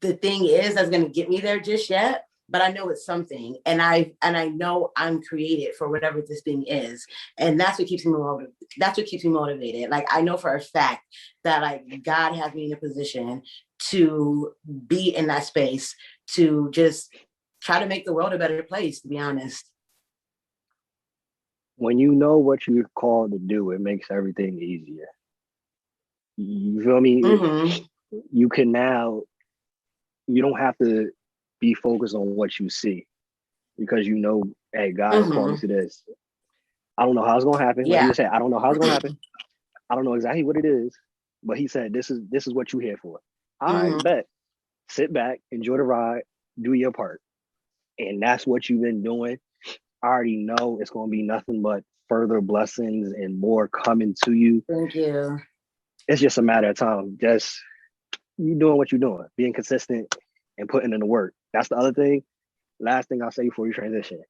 [SPEAKER 2] the thing is that's going to get me there just yet, but I know it's something, and I know I'm created for whatever this thing is, and that's what keeps me motivated. That's what keeps me motivated. Like I know for a fact that like God has me in a position to be in that space to just try to make the world a better place. To be honest.
[SPEAKER 1] When you know what you're called to do, it makes everything easier. You feel me? You can now, you don't have to be focused on what you see because you know, hey, God has called me to this. I don't know how it's gonna happen. Like you said, I don't know how it's gonna happen. I don't know exactly what it is, but he said this is what you're here for. All right, bet. Sit back, enjoy the ride, do your part. And that's what you've been doing. I already know it's gonna be nothing but further blessings and more coming to you.
[SPEAKER 2] Thank you.
[SPEAKER 1] It's just a matter of time. Just you doing what you're doing, being consistent and putting in the work. That's the other thing. Last thing I'll say before you transition.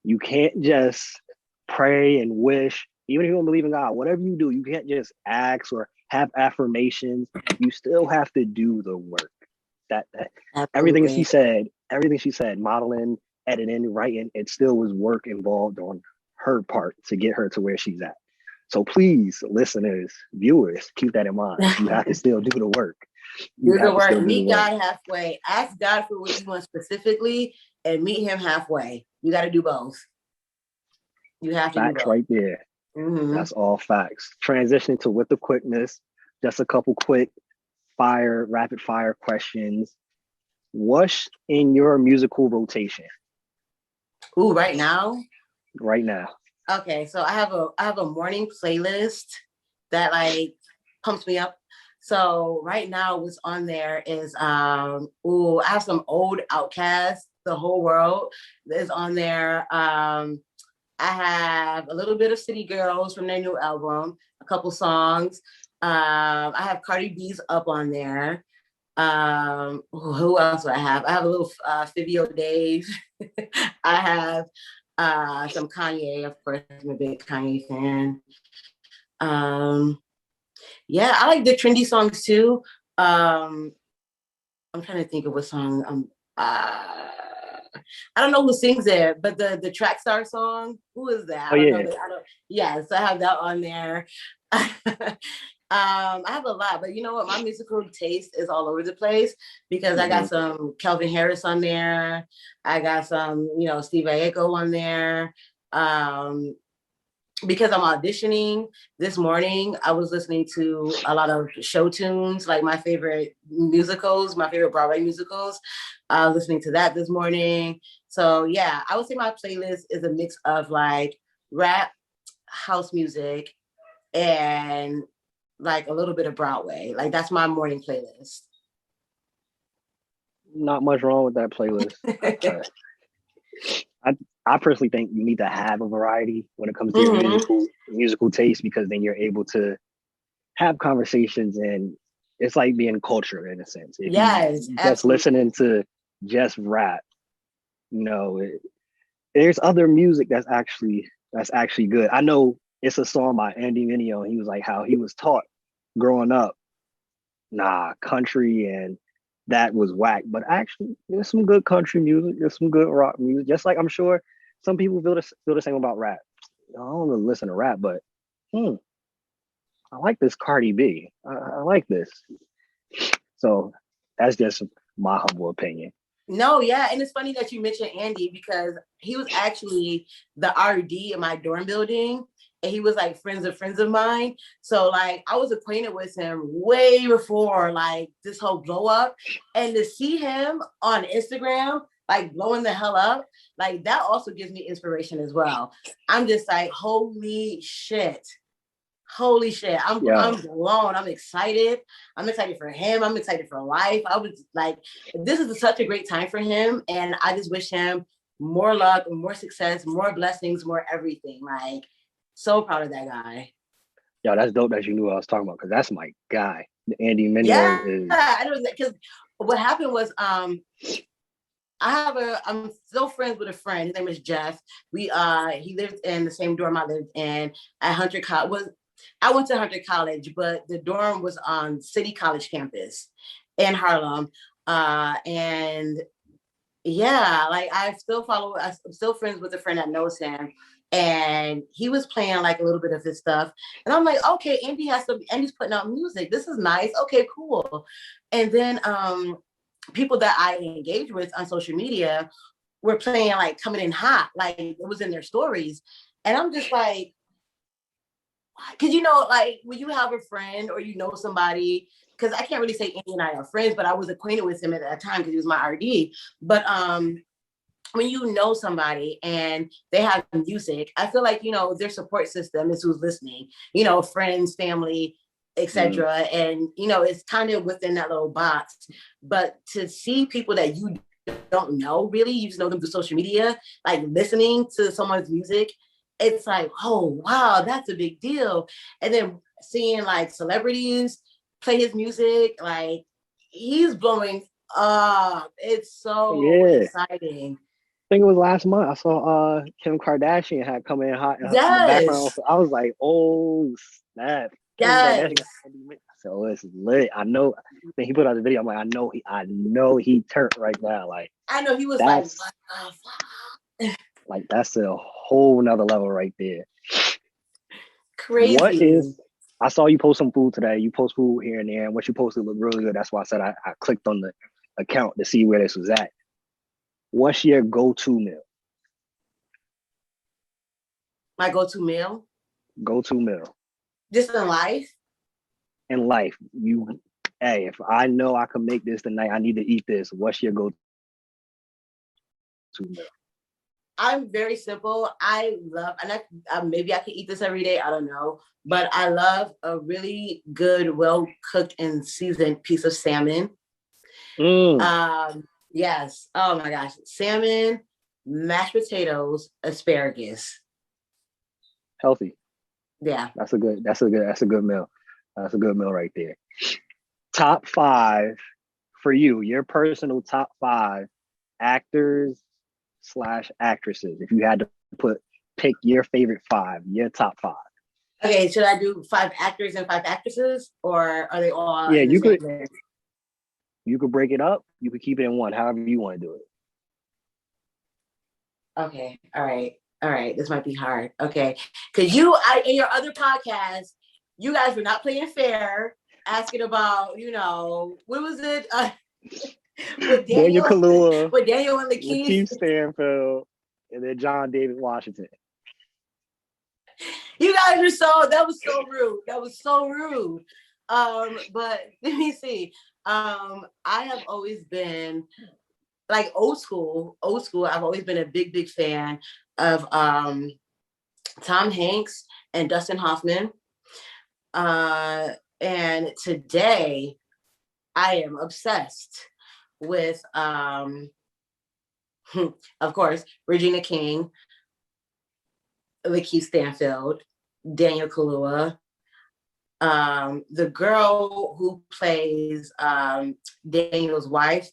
[SPEAKER 1] You can't just pray and wish, even if you don't believe in God, whatever you do, you can't just ask or have affirmations. You still have to do the work. That everything she said, modeling, editing, writing, it still was work involved on her part to get her to where she's at. So please, listeners, viewers, keep that in mind. You have to still do the work.
[SPEAKER 2] Do the work. Meet God halfway. Ask God for what you want specifically and meet him halfway. You got to do both. You have to
[SPEAKER 1] facts
[SPEAKER 2] do both.
[SPEAKER 1] Right there. That's all facts. Transitioning to with the quickness, just a couple quick rapid fire questions. What's in your musical rotation?
[SPEAKER 2] Ooh, right now?
[SPEAKER 1] Right now.
[SPEAKER 2] Okay, so I have a morning playlist that like pumps me up. So right now what's on there is I have some old Outkast, The Whole World is on there. I have a little bit of City Girls from their new album, a couple songs. I have Cardi B's Up on there. Who else do I have? I have a little Fivio Dave. I have some Kanye, of course. I'm a big Kanye fan. Yeah, I like the trendy songs too. I'm trying to think of what song. I don't know who sings there, but the Track Star song, who is that? I don't know. Yes, I have that on there. I have a lot, but you know what? My musical taste is all over the place because I got some Calvin Harris on there. I got some, Steve Aoki on there. Because I'm auditioning this morning, I was listening to a lot of show tunes, like my favorite musicals, my favorite Broadway musicals. Listening to that this morning. So yeah, I would say my playlist is a mix of like rap, house music, and like a little bit of Broadway. Like that's my morning playlist.
[SPEAKER 1] Not much wrong with that playlist. I personally think you need to have a variety when it comes to your musical taste, because then you're able to have conversations, and it's like being cultured in a sense. If
[SPEAKER 2] yes,
[SPEAKER 1] just listening to just rap, there's other music that's actually good. I know It's a song by Andy Mineo, and he was like how he was taught growing up, nah, country and that was whack. But actually, there's some good country music, there's some good rock music. Just like I'm sure some people feel the same about rap. I don't really listen to rap, but hmm, I like this Cardi B. I like this. So that's just my humble opinion.
[SPEAKER 2] No, yeah, and it's funny that you mentioned Andy because he was actually the RD in my dorm building, and he was like friends of mine. So like I was acquainted with him way before like this whole blow up, and to see him on Instagram like blowing the hell up, like that also gives me inspiration as well. I'm just like, holy shit. Holy shit. I'm
[SPEAKER 1] Yo,
[SPEAKER 2] blown. I'm excited. I'm excited for him. I'm excited for life. I was like, this is such a great time for him. And I just wish him more luck, more success, more blessings, more everything. Like, so proud of that guy.
[SPEAKER 1] yo, that's dope that you knew what I was talking about because that's my guy. Andy Mineo
[SPEAKER 2] Yeah,
[SPEAKER 1] is
[SPEAKER 2] I know that because what happened was I'm still friends with a friend. His name is Jeff. He lived in the same dorm I lived in at Hunter College. I went to Hunter College, but the dorm was on City College campus in Harlem. And yeah, like I'm still friends with a friend that knows him. And he was playing like a little bit of his stuff. And I'm like, okay, Andy's putting out music. This is nice. Okay, cool. And then people that I engage with on social media were playing like coming in hot, like it was in their stories. And I'm just like, because like when you have a friend or you know somebody, because I can't really say Andy and I are friends, but I was acquainted with him at that time because he was my RD. But when you know somebody and they have music, I feel like their support system is who's listening. Friends, family,
[SPEAKER 1] mm,
[SPEAKER 2] etc. And it's kind of within that little box. But to see people that you don't know really, you just know them through social media, like listening to someone's music, it's like, oh wow, that's a big deal. And then seeing like celebrities play his music, like he's blowing up. It's so
[SPEAKER 1] yeah.
[SPEAKER 2] exciting.
[SPEAKER 1] I think it was last month. I saw Kim Kardashian had come in hot in the background.
[SPEAKER 2] Yes,
[SPEAKER 1] I was like, oh snap. Kim Kardashian got
[SPEAKER 2] yes.
[SPEAKER 1] so it's lit. I know. Then he put out the video. I'm like, I know he turned right now. Like
[SPEAKER 2] I know he was like,
[SPEAKER 1] that's
[SPEAKER 2] what the fuck?
[SPEAKER 1] that's a whole nother level right there. What is
[SPEAKER 2] Crazy.
[SPEAKER 1] I saw you post some food today. You post food here and there, and what you posted looked really good. That's why I said I clicked on the account to see where this was at. What's your go-to meal?
[SPEAKER 2] My go-to meal,
[SPEAKER 1] Go-to meal
[SPEAKER 2] just in life.
[SPEAKER 1] in life. Hey, if I know I can make this tonight, I need to eat this. What's your go-to meal?
[SPEAKER 2] I'm very simple. I love, and maybe I can eat this every day. I don't know, but I love a really good, well cooked and seasoned piece of salmon.
[SPEAKER 1] Mm,
[SPEAKER 2] Yes. Oh my gosh, salmon, mashed potatoes, asparagus.
[SPEAKER 1] healthy.
[SPEAKER 2] Yeah.
[SPEAKER 1] That's a good meal. That's a good meal right there. Top five for you, your personal top five actors slash actresses. If you had to pick your favorite five, your top five.
[SPEAKER 2] Okay. Should I do 5 actors and 5 actresses, or are they all
[SPEAKER 1] Yeah,
[SPEAKER 2] in the
[SPEAKER 1] you
[SPEAKER 2] same
[SPEAKER 1] could
[SPEAKER 2] list?
[SPEAKER 1] you could break it up. You could keep it in one, however you want to do it.
[SPEAKER 2] Okay. All right. All right. This might be hard. Okay. Because in your other podcast, you guys were not playing fair, asking about, what was it? With
[SPEAKER 1] Daniel
[SPEAKER 2] Daniel,
[SPEAKER 1] Kaluuya,
[SPEAKER 2] with Daniel and Lakeith.
[SPEAKER 1] Lakeith Stanfield, and then John David Washington.
[SPEAKER 2] You guys were that was so rude. That was so rude. But let me see. I have always been like old school. Old school. I've always been a big fan of Tom Hanks and Dustin Hoffman. Uh, and today I am obsessed with, of course, Regina King, Lakeith Stanfield, Daniel Kaluuya, the girl who plays Daniel's wife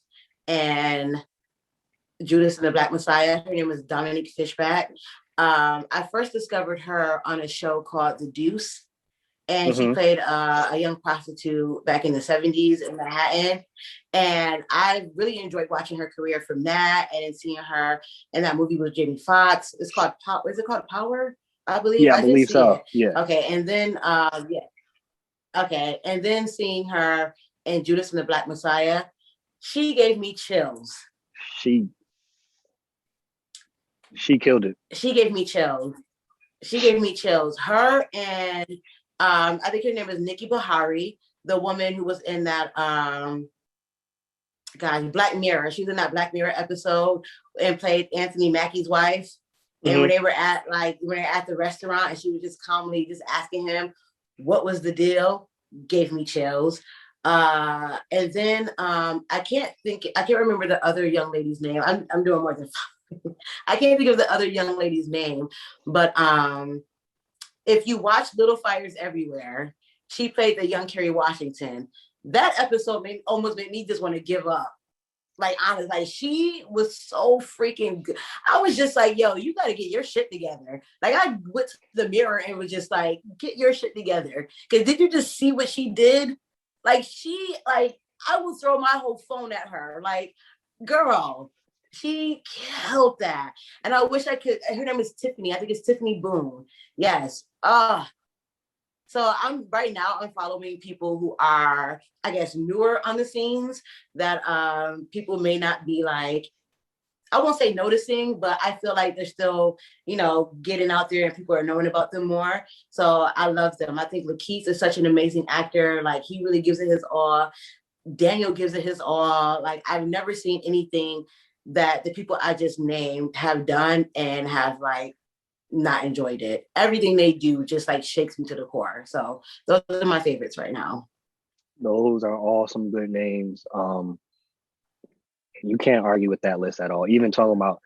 [SPEAKER 2] and Judas and the Black Messiah. Her name is Dominique Fishback. I first discovered her on a show called The Deuce, and she
[SPEAKER 1] Mm-hmm.
[SPEAKER 2] played a young prostitute back in the 70s in Manhattan. And I really enjoyed watching her career from that, and then seeing her in that movie with Jamie Foxx. It's called Power. Is it called Power? I believe
[SPEAKER 1] Yeah, I
[SPEAKER 2] I did
[SPEAKER 1] believe
[SPEAKER 2] see
[SPEAKER 1] so.
[SPEAKER 2] it.
[SPEAKER 1] Yeah.
[SPEAKER 2] Okay, and then yeah, okay, and then seeing her in Judas and the Black Messiah, she gave me chills.
[SPEAKER 1] She she killed it.
[SPEAKER 2] She gave me chills. She gave me chills. Her and I think her name is Nikki Bahari, the woman who was in that God, Black Mirror. She was in that Black Mirror episode and played Anthony Mackie's wife. And when
[SPEAKER 1] Mm-hmm.
[SPEAKER 2] they were at when they're at the restaurant, and she was just calmly just asking him what was the deal, gave me chills. And then I can't remember the other young lady's name. I'm doing more than five. I can't think of the other young lady's name, but if you watch Little Fires Everywhere, she played the young Kerry Washington. That episode almost made me just want to give up. Like, honestly, like, she was so freaking good. I was just like, yo, you got to get your shit together. Like, I went to the mirror and was just like, get your shit together. Because did you just see what she did? Like, I would throw my whole phone at her. Like, girl, she killed that. And I wish I could. Her name is Tiffany. I think it's Tiffany Boone. Yes. So I'm following people who are, I guess, newer on the scenes that people may not be like, I won't say noticing, but I feel like they're still, getting out there and people are knowing about them more. So I love them. I think Lakeith is such an amazing actor. Like, he really gives it his all. Daniel gives it his all. Like, I've never seen anything that the people I just named have done and have like not enjoyed it. Everything they do just like shakes me to the core. So those are my favorites right now.
[SPEAKER 1] Those are all some good names. You can't argue with that list at all. Even talking about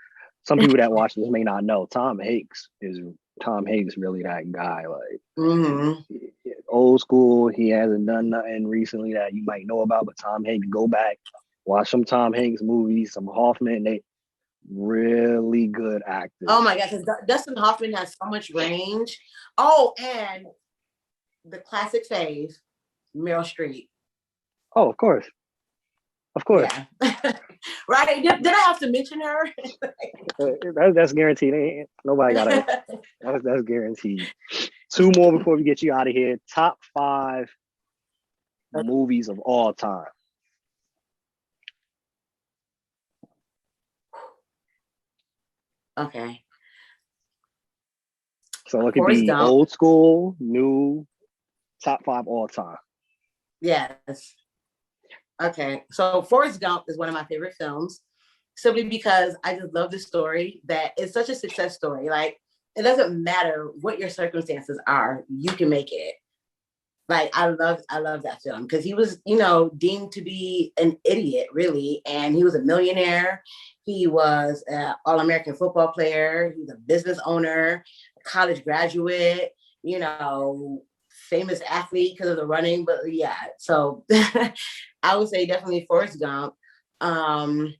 [SPEAKER 1] some people that watch this may not know. Tom Hanks really that guy. Like,
[SPEAKER 2] Mm-hmm.
[SPEAKER 1] old school. He hasn't done nothing recently that you might know about. But Tom Hanks, go back, watch some Tom Hanks movies, some Hoffman. They really good
[SPEAKER 2] Oh
[SPEAKER 1] actors.
[SPEAKER 2] my god, because Dustin Hoffman has so much range. Oh, and the classic fave, Meryl Streep.
[SPEAKER 1] Oh, of course, of course.
[SPEAKER 2] Yeah. Right. Did I have to mention her?
[SPEAKER 1] That's guaranteed. Nobody got it. That's guaranteed. Two more before we get you out of here. Top 5 movies of all time.
[SPEAKER 2] Okay.
[SPEAKER 1] So it could
[SPEAKER 2] Forrest
[SPEAKER 1] be
[SPEAKER 2] Gump.
[SPEAKER 1] old school, new, top 5 all time.
[SPEAKER 2] Yes. Okay. So Forrest Gump is one of my favorite films simply because I just love the story that it's such a success story. Like, it doesn't matter what your circumstances are, you can make it. Like, I love that film because he was, deemed to be an idiot, really, and he was a millionaire. He was an all-American football player. He was a business owner, a college graduate, famous athlete because of the running. But yeah, so I would say definitely Forrest Gump. Um,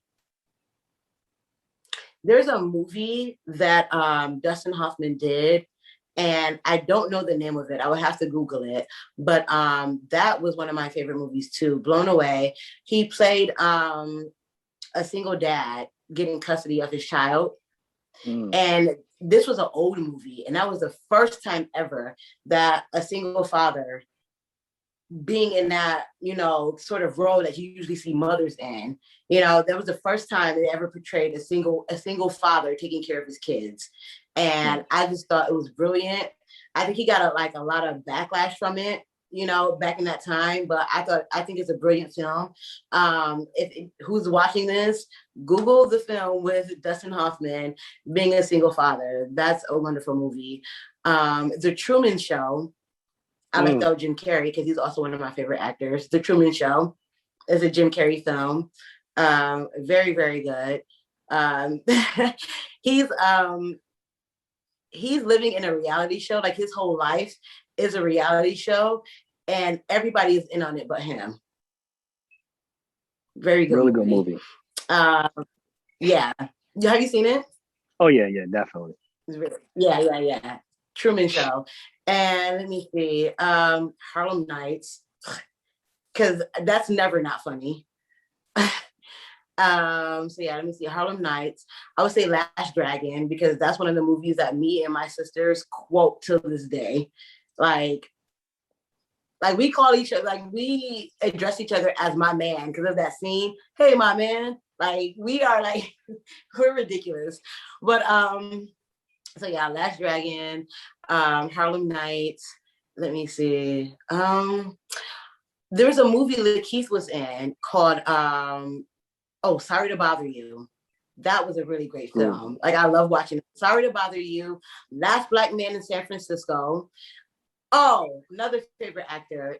[SPEAKER 2] there's a movie that Dustin Hoffman did, and I don't know the name of it. I would have to Google it. But that was one of my favorite movies too. Blown Away. He played a single dad getting custody of his child.
[SPEAKER 1] Mm.
[SPEAKER 2] And this was an old movie. And that was the first time ever that a single father being in that, sort of role that you usually see mothers in, that was the first time they ever portrayed a single father taking care of his kids. And I just thought it was brilliant. I think he got a lot of backlash from it, back in that time, but I think it's a brilliant film. If who's watching this, Google the film with Dustin Hoffman being a single father. That's a wonderful movie. The Truman Show. I like that with Jim Carrey because he's also one of my favorite actors. The Truman Show is a Jim Carrey film. Very, very good. He's he's living in a reality show. Like, his whole life is a reality show, and everybody is in on it but him. Very good
[SPEAKER 1] Really
[SPEAKER 2] movie.
[SPEAKER 1] good movie.
[SPEAKER 2] Yeah. Have you seen it?
[SPEAKER 1] Oh yeah, definitely.
[SPEAKER 2] Yeah. Truman Show. And let me see, Harlem Nights, because that's never not funny. So yeah, let me see. Harlem Nights. I would say Last Dragon because that's one of the movies that me and my sisters quote to this day. Like, we call each other, like we address each other as my man because of that scene. Hey, my man. Like we are like we're ridiculous. But so yeah, Last Dragon, Harlem Nights. Let me see. There was a movie that Keith was in called oh, Sorry to Bother You. That was a really great film. Like I love watching it. Sorry to Bother You, Last Black Man in San Francisco. Oh, another favorite actor.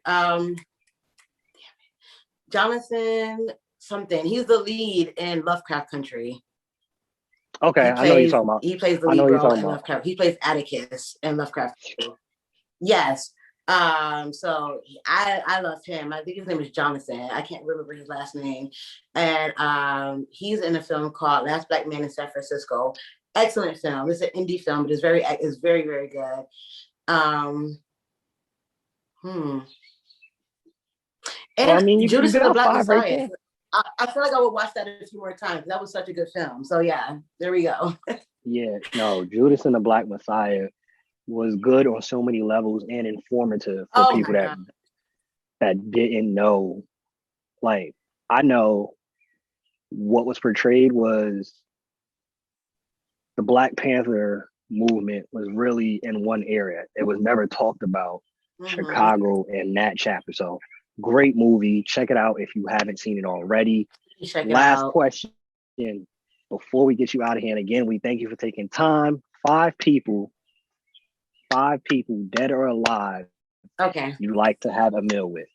[SPEAKER 2] Jonathan something. He's the lead in Lovecraft Country.
[SPEAKER 1] Okay, I know you're talking about.
[SPEAKER 2] He plays the
[SPEAKER 1] I know
[SPEAKER 2] lead
[SPEAKER 1] you're
[SPEAKER 2] role
[SPEAKER 1] talking
[SPEAKER 2] in
[SPEAKER 1] about.
[SPEAKER 2] Lovecraft. He plays Atticus in Lovecraft Country. Yes. So I love him. I think his name is Jonathan. I can't remember his last name. And he's in a film called Last Black Man in San Francisco. Excellent film. It's an indie film, but it's very, very good. Hmm.
[SPEAKER 1] Well, I
[SPEAKER 2] And
[SPEAKER 1] mean, you
[SPEAKER 2] Judas and the
[SPEAKER 1] got
[SPEAKER 2] Black
[SPEAKER 1] five right
[SPEAKER 2] Messiah.
[SPEAKER 1] there.
[SPEAKER 2] I feel like I would watch that a few more times. That was such a good film. So yeah, there we go.
[SPEAKER 1] Yeah, no, Judas and the Black Messiah was good on so many levels and informative for
[SPEAKER 2] Oh
[SPEAKER 1] people
[SPEAKER 2] my God.
[SPEAKER 1] that didn't know. Like, I know what was portrayed was the Black Panther movement was really in one area. It was never talked about Chicago and that chapter. So great movie. Check it out if you haven't seen it already.
[SPEAKER 2] Check it
[SPEAKER 1] Last
[SPEAKER 2] out.
[SPEAKER 1] question before we get you out of here. And again, we thank you for taking time. Five people, dead or alive,
[SPEAKER 2] Okay.
[SPEAKER 1] you like to have a meal with.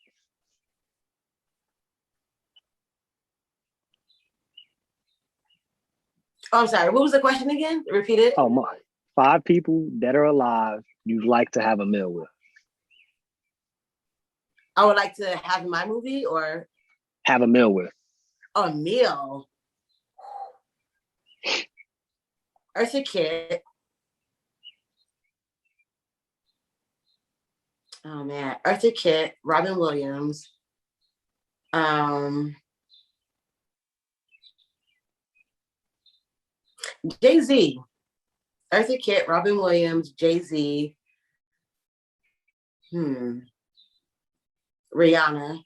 [SPEAKER 2] Oh, I'm sorry. What was the question again? Repeat it.
[SPEAKER 1] Oh my. Five people, dead or alive, you'd like to have a meal with.
[SPEAKER 2] I would like to have my movie or
[SPEAKER 1] have a meal with.
[SPEAKER 2] A meal. Eartha Kitt. Oh man, Eartha Kitt, Robin Williams. Jay-Z. Eartha Kitt, Robin Williams, Jay-Z. Rihanna.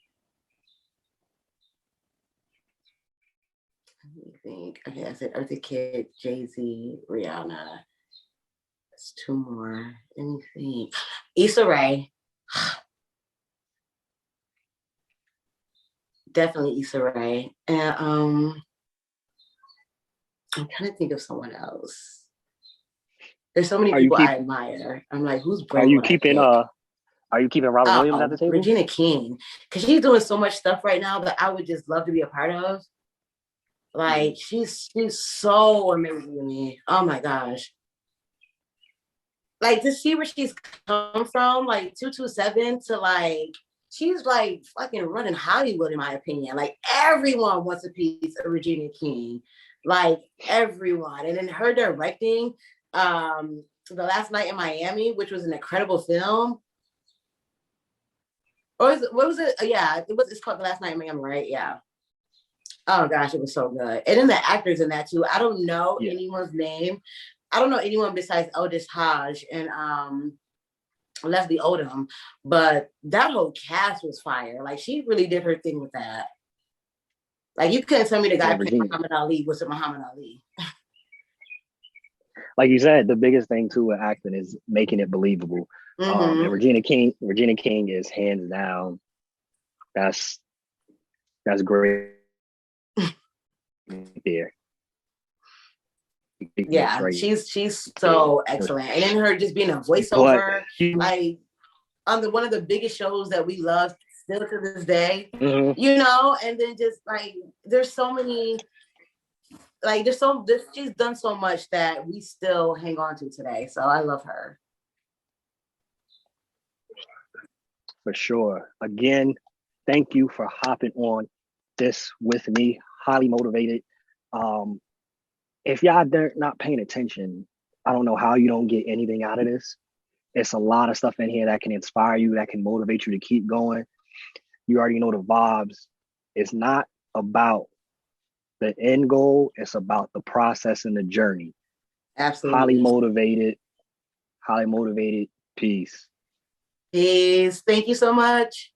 [SPEAKER 2] Let me think. Okay, I said Eartha Kitt, Jay-Z, Rihanna. That's two more. Let me think. Issa Rae. Definitely Issa Rae. And I'm trying to think of someone else. There's so many people I admire. I'm like, whose brain would I pick?
[SPEAKER 1] Are you keeping Robin Williams at the table?
[SPEAKER 2] Regina King, because she's doing so much stuff right now that I would just love to be a part of. Like she's so amazing to me. Oh my gosh! Like to see where she's come from, like 227 to like she's like fucking running Hollywood in my opinion. Like everyone wants a piece of Regina King, like everyone. And then her directing, The Last Night in Miami, which was an incredible film. Or what was it? Yeah, it's called The Last Night in Miami, right? Yeah. Oh gosh, it was so good. And then the actors in that too. I don't know anyone's name. I don't know anyone besides Otis Hodge and Leslie Odom, but that whole cast was fire. Like she really did her thing with that. Like you couldn't tell me the guy playing Muhammad Ali was it Muhammad Ali.
[SPEAKER 1] Like you said, the biggest thing too with acting is making it believable. And Regina King is hands down. That's great. There.
[SPEAKER 2] Yeah, right. She's so excellent. And then her just being a voiceover, like on one of the biggest shows that we love still to this day, you know, and then just like there's so many like she's done so much that we still hang on to today. So I love her.
[SPEAKER 1] For sure. Again, thank you for hopping on this with me. Highly motivated. If y'all not paying attention, I don't know how you don't get anything out of this. It's a lot of stuff in here that can inspire you, that can motivate you to keep going. You already know the vibes. It's not about the end goal, it's about the process and the journey. Highly
[SPEAKER 2] Absolutely.
[SPEAKER 1] motivated, highly motivated. Peace.
[SPEAKER 2] Peace. Thank you so much.